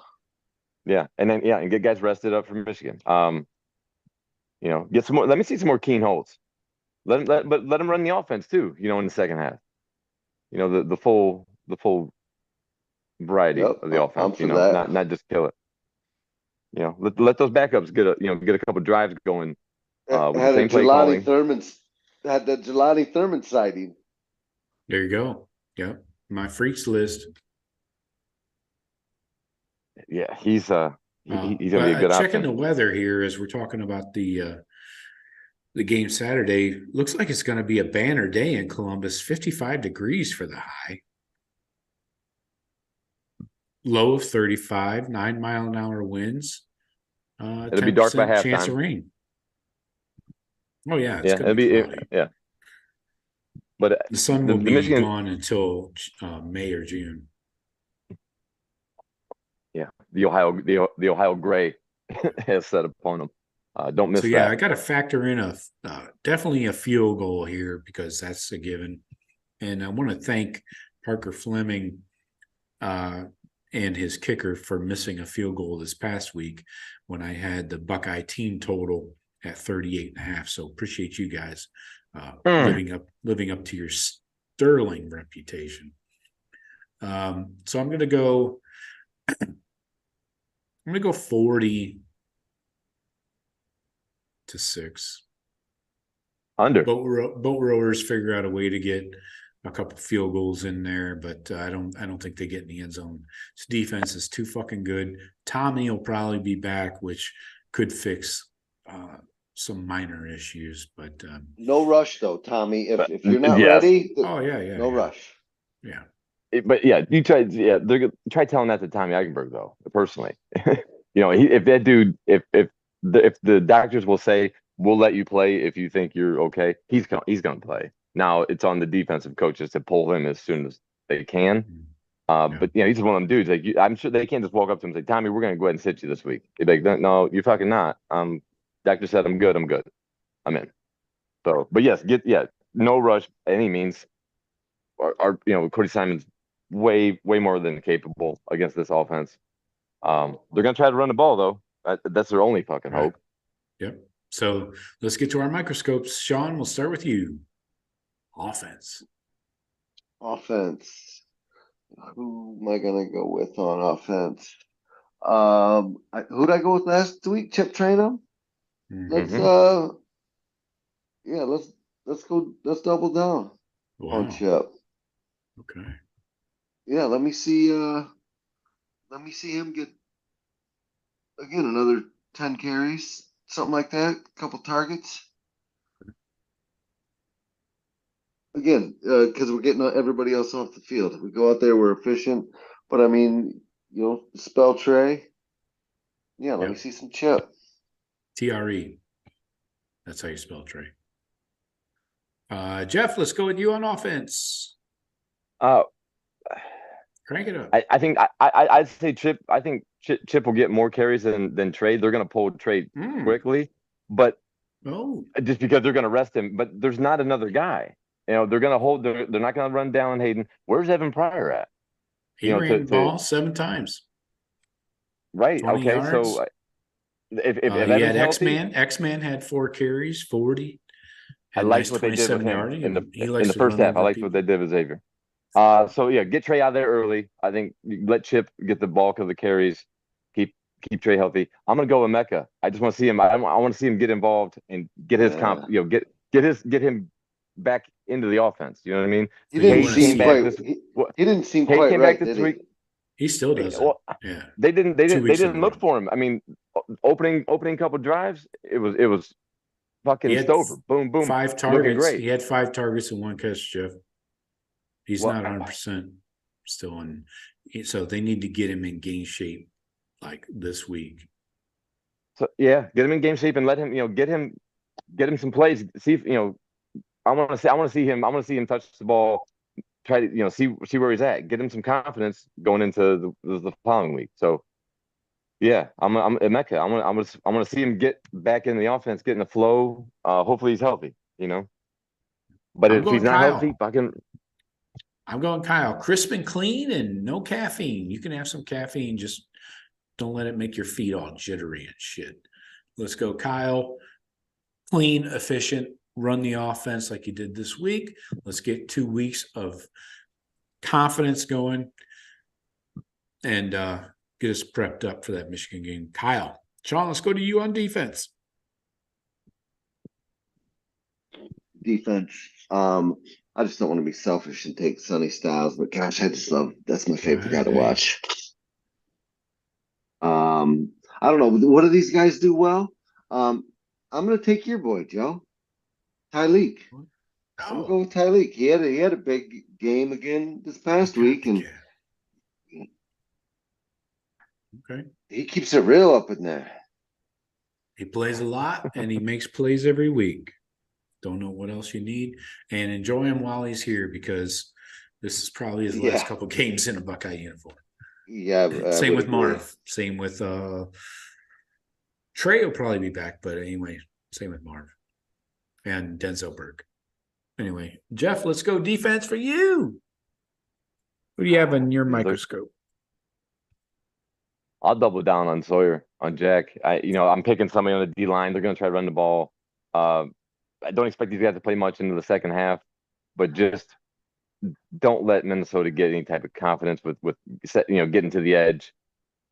S1: Yeah, and get guys rested up from Michigan. Get some more. Let me see some more Keen holds. Let them run the offense too. In the second half. The full variety of the offense. Not just kill it. Let those backups get a couple drives going. With the same play calling.
S3: Had the Jelani Thurman sighting.
S2: There you go. Yep, my freaks list.
S1: Yeah, he's gonna be a good option.
S2: Checking the weather here as we're talking about the game Saturday. Looks like it's going to be a banner day in Columbus. 55 degrees for the high. Low of 35. 9-mile-an-hour winds.
S1: It'll be dark by halftime.
S2: Chance of rain. Oh yeah,
S1: it'll be But
S2: the sun will be gone until May or June.
S1: Yeah, the Ohio gray has set upon them. Don't miss that.
S2: I got to factor in definitely a field goal here because that's a given. And I want to thank Parker Fleming and his kicker for missing a field goal this past week when I had the Buckeye team total at 38.5. So appreciate you guys living up to your sterling reputation. So I'm going to go 40-6.
S1: Under.
S2: Boat rowers figure out a way to get a couple field goals in there, but I don't think they get in the end zone. This defense is too fucking good. Tommy will probably be back, which could fix some minor issues, but
S3: no rush though, Tommy. If you're not ready, no rush.
S2: Yeah.
S1: But yeah, they're gonna try telling that to Tommy Eichenberg though, personally. If that dude, if the doctors will say we'll let you play if you think you're okay, he's gonna play. Now it's on the defensive coaches to pull him as soon as they can. But he's just one of them dudes. Like I'm sure they can't just walk up to him and say, "Tommy, we're gonna go ahead and sit you this week." He'd be like, "No, you're fucking not." Doctor said I'm good. I'm in. So, but yes, no rush by any means. Cody Simon's way more than capable against this offense. They're gonna try to run the ball though. That's their only fucking hope.
S2: Yep. So let's get to our microscopes. Shawn, we'll start with you. Offense.
S3: Who am I gonna go with on offense? Who'd I go with last week? Chip Trainum. Let's go. Let's double down on Chip.
S2: Okay.
S3: Yeah, let me see him get again another 10 carries, something like that, a couple targets. Again, because we're getting everybody else off the field. If we go out there, we're efficient. But I mean, spell Trey. Yeah, let me see some Chip.
S2: TRE. That's how you spell Trey. Jeff, let's go with you on offense. Crank it up.
S1: I think I'd say Chip. I think Chip will get more carries than Trey. They're going to pull Trey quickly, but just because they're going to rest him. But there's not another guy. They're going to hold. They're not going to run down Hayden. Where's Evan Pryor at?
S2: He ran the ball 7 times.
S1: Right. Okay. Yards. So if
S2: he had X-Man had 4 carries, 40.
S1: I liked what they did with him in the first half. I liked what they did with Xavier. Get Trey out there early. I think let Chip get the bulk of the carries. Keep Trey healthy. I'm gonna go with Mecca. I just want to see him. I want to see him get involved and get his get him back into the offense. You know what I mean?
S3: He didn't seem quite right this week.
S2: He still doesn't.
S1: Well, they didn't look for him. I mean, opening couple drives, it was fucking Stover. Boom, boom.
S2: 5 targets. He had 5 targets and 1 catch, Jeff. He's not 100% still in. So they need to get him in game shape like this week.
S1: So get him in game shape and let him, get him some plays. See if, I want to see him touch the ball. Try to, see where he's at. Get him some confidence going into the following week. So, I'm at Mecca. I'm gonna see him get back in the offense, get in the flow. Hopefully he's healthy. But if he's not healthy,
S2: I'm going Kyle. Crisp and clean and no caffeine. You can have some caffeine, just don't let it make your feet all jittery and shit. Let's go, Kyle. Clean, efficient, run the offense like you did this week. Let's get 2 weeks of confidence going and get us prepped up for that Michigan game. Kyle. Shawn, let's go to you on defense.
S3: Defense. I just don't want to be selfish and take Sonny Styles, but gosh, that's my favorite guy to watch. I don't know. What do these guys do well? I'm going to take your boy, Joe. Tyleek. I'm going to go with Tyleek. He had a big game again this past week, and he keeps it real up in there.
S2: He plays a lot, and he makes plays every week. Don't know what else you need, and enjoy him while he's here because this is probably his last couple games in a Buckeye uniform.
S3: Yeah.
S2: Same with Marv. Same with Trey will probably be back, but anyway, same with Marv and Denzel Burke. Anyway, Jeff, let's go defense for you. Who do you have in your microscope?
S1: I'll double down on Sawyer, on Jack. I'm picking somebody on the D line. They're going to try to run the ball. I don't expect these guys to play much into the second half, but just don't let Minnesota get any type of confidence with getting to the edge,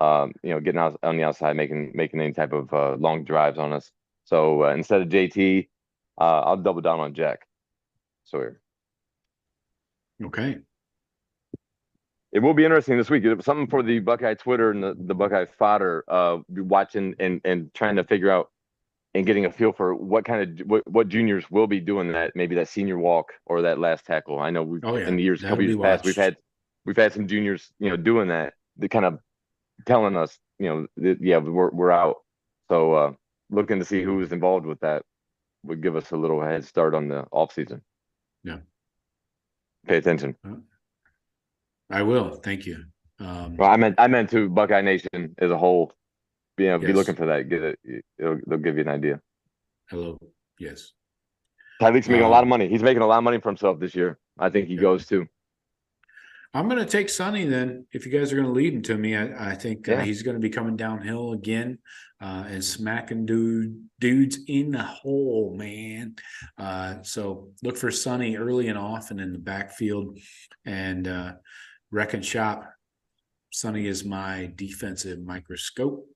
S1: getting out on the outside, making any type of long drives on us. So instead of JT, I'll double down on Jack Sawyer.
S2: Okay.
S1: It will be interesting this week. Something for the Buckeye Twitter and the Buckeye fodder, watching and trying to figure out and getting a feel for what juniors will be doing maybe that senior walk or that last tackle. I know in the years, couple years past, we've had some juniors, doing that. They kind of telling us, we're out. So looking to see who was involved with that would give us a little head start on the off season.
S2: Yeah.
S1: Pay attention.
S2: I will. Thank you.
S1: Well, I meant to Buckeye Nation as a whole. Be looking for that. Get it. They'll give you an idea.
S2: Hello. Yes.
S1: Tyreek's making a lot of money. He's making a lot of money for himself this year. I think he goes too.
S2: I'm going to take Sonny then. If you guys are going to lead him to me, I think he's going to be coming downhill again and smacking dudes in the hole, man. So look for Sonny early and often in the backfield and wreck and shop. Sonny is my defensive microscope.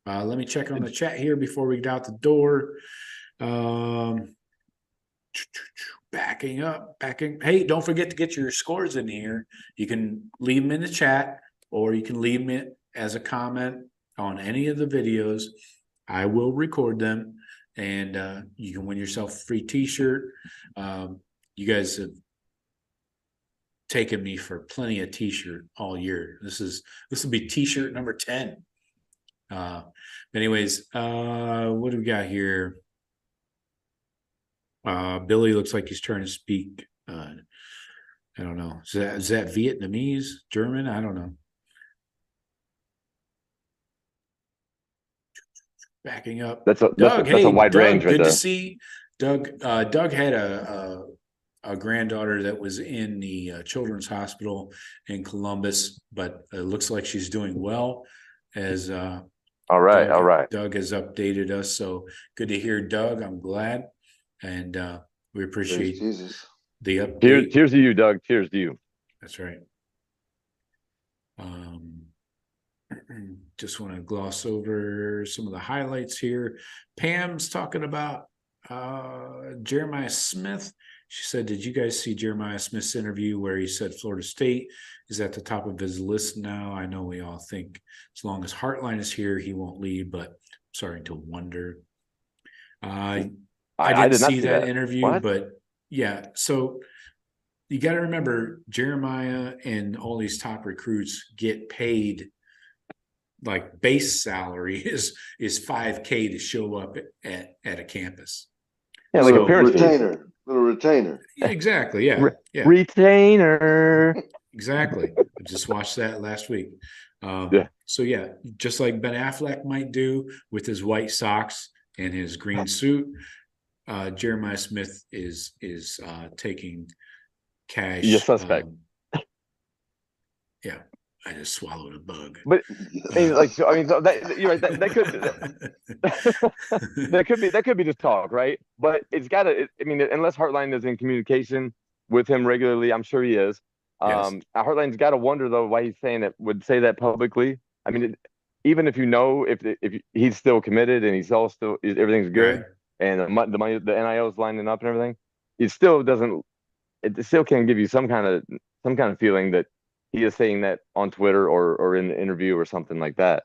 S2: Let me check on the chat here before we get out the door. Backing up. Hey, don't forget to get your scores in here. You can leave them in the chat, or you can leave them as a comment on any of the videos. I will record them, and you can win yourself a free T-shirt. You guys have taken me for plenty of T-shirt all year. This will be T-shirt number 10. Anyways, what do we got here? Billy looks like he's trying to speak. I don't know. Is that Vietnamese, German? I don't know. Backing up.
S1: That's a wide range right there.
S2: Good to see Doug. Doug had a granddaughter that was in the children's hospital in Columbus, but it looks like she's doing well. As
S1: all right.
S2: Doug has updated us, so good to hear, Doug. I'm glad. And we appreciate the update.
S1: Cheers to you, Doug. Cheers to you.
S2: That's right. Just want to gloss over some of the highlights here. Pam's talking about Jeremiah Smith. She said, did you guys see Jeremiah Smith's interview where he said Florida State is at the top of his list now? I know we all think as long as Hartline is here, he won't leave, but I'm starting to wonder. I didn't see that interview, but yeah. So you got to remember, Jeremiah and all these top recruits get paid, like base salary is $5K to show up at a campus.
S1: Yeah, like a parent
S3: little retainer.
S2: Exactly. Yeah.
S1: Retainer.
S2: Exactly. I just watched that last week. So yeah, just like Ben Affleck might do with his white socks and his green suit. Jeremiah Smith is taking cash.
S1: You're suspect.
S2: Yeah, I just swallowed a bug.
S1: But you're right. That could be just talk, right? But it's got to. I mean, unless Hartline is in communication with him regularly, I'm sure he is.
S2: Yes.
S1: Hartline's got to wonder though why he's would say that publicly. I mean, even if if he's still committed and everything's good. Right. And the money, the NIL's lining up and everything, it still can give you some kind of feeling that he is saying that on Twitter or in the interview or something like that.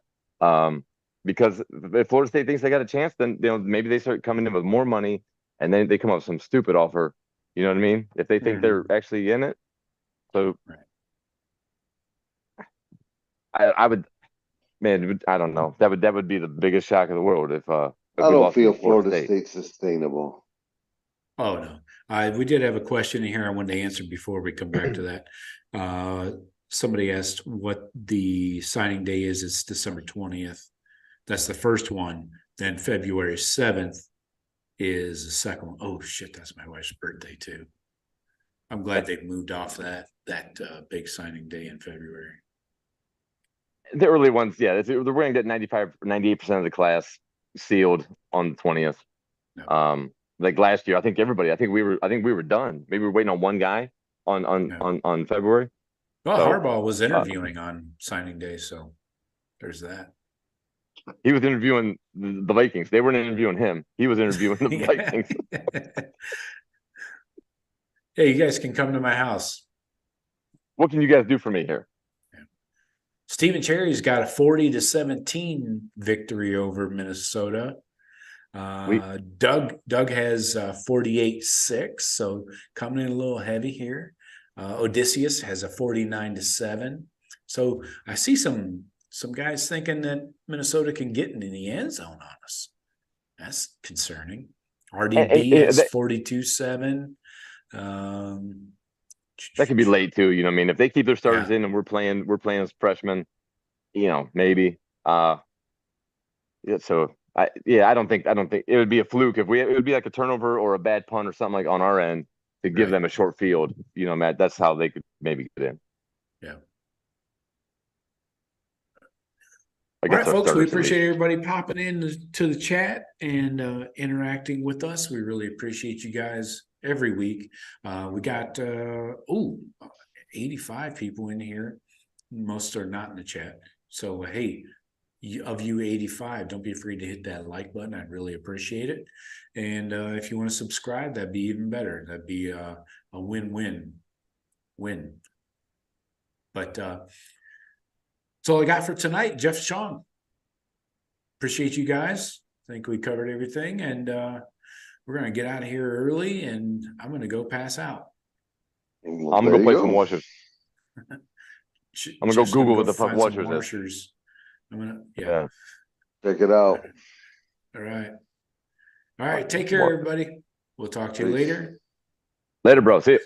S1: Because if Florida State thinks they got a chance, then maybe they start coming in with more money, and then they come up with some stupid offer. You know what I mean? If they think they're actually in it, so I would, man, I don't know. That would be the biggest shock of the world if
S3: I don't feel Florida State's sustainable.
S2: Oh, no. We did have a question in here I wanted to answer before we come back to that. Somebody asked what the signing day is. It's December 20th. That's the first one. Then February 7th is the second one. Oh, shit, that's my wife's birthday, too. I'm glad they moved off that big signing day in February.
S1: The early ones, yeah. They're going to get 95 or 98% of the class sealed on the 20th.
S2: No.
S1: like last year. I think we were done. Maybe we were waiting on one guy on February.
S2: Well,
S1: So,
S2: Harbaugh was interviewing on signing day, so there's that.
S1: He was interviewing the Vikings. They weren't interviewing him. He was interviewing the Vikings.
S2: Hey, you guys can come to my house.
S1: What can you guys do for me here?
S2: Stephen Cherry's got a 40-17 victory over Minnesota. Doug has 48-6, so coming in a little heavy here. Odysseus has a 49-7. So I see some guys thinking that Minnesota can get into the end zone on us. That's concerning. RDB has 42-7.
S1: That could be late too. You know what I mean? If they keep their starters in and we're playing as freshmen, you know, maybe. I don't think it would be a fluke it would be like a turnover or a bad punt or something like on our end to give them a short field. You know, Matt, that's how they could maybe get in.
S2: Yeah.
S1: All
S2: right, folks, we appreciate everybody popping in to the chat and interacting with us. We really appreciate you guys every week. We got 85 people in here. Most are not in the chat. So, hey, of you 85, don't be afraid to hit that like button. I'd really appreciate it. And if you want to subscribe, that'd be even better. That'd be a win-win. But that's all I got for tonight. Jeff, Shawn, appreciate you guys. I think we covered everything, and we're going to get out of here early, and I'm going to go pass out.
S3: Well,
S1: I'm going to go play some washers. I'm going to go Google what the fuck washers is.
S2: I'm going to,
S3: check it out.
S2: All right. Take care, everybody. We'll talk to you later.
S1: Later, bro. See you.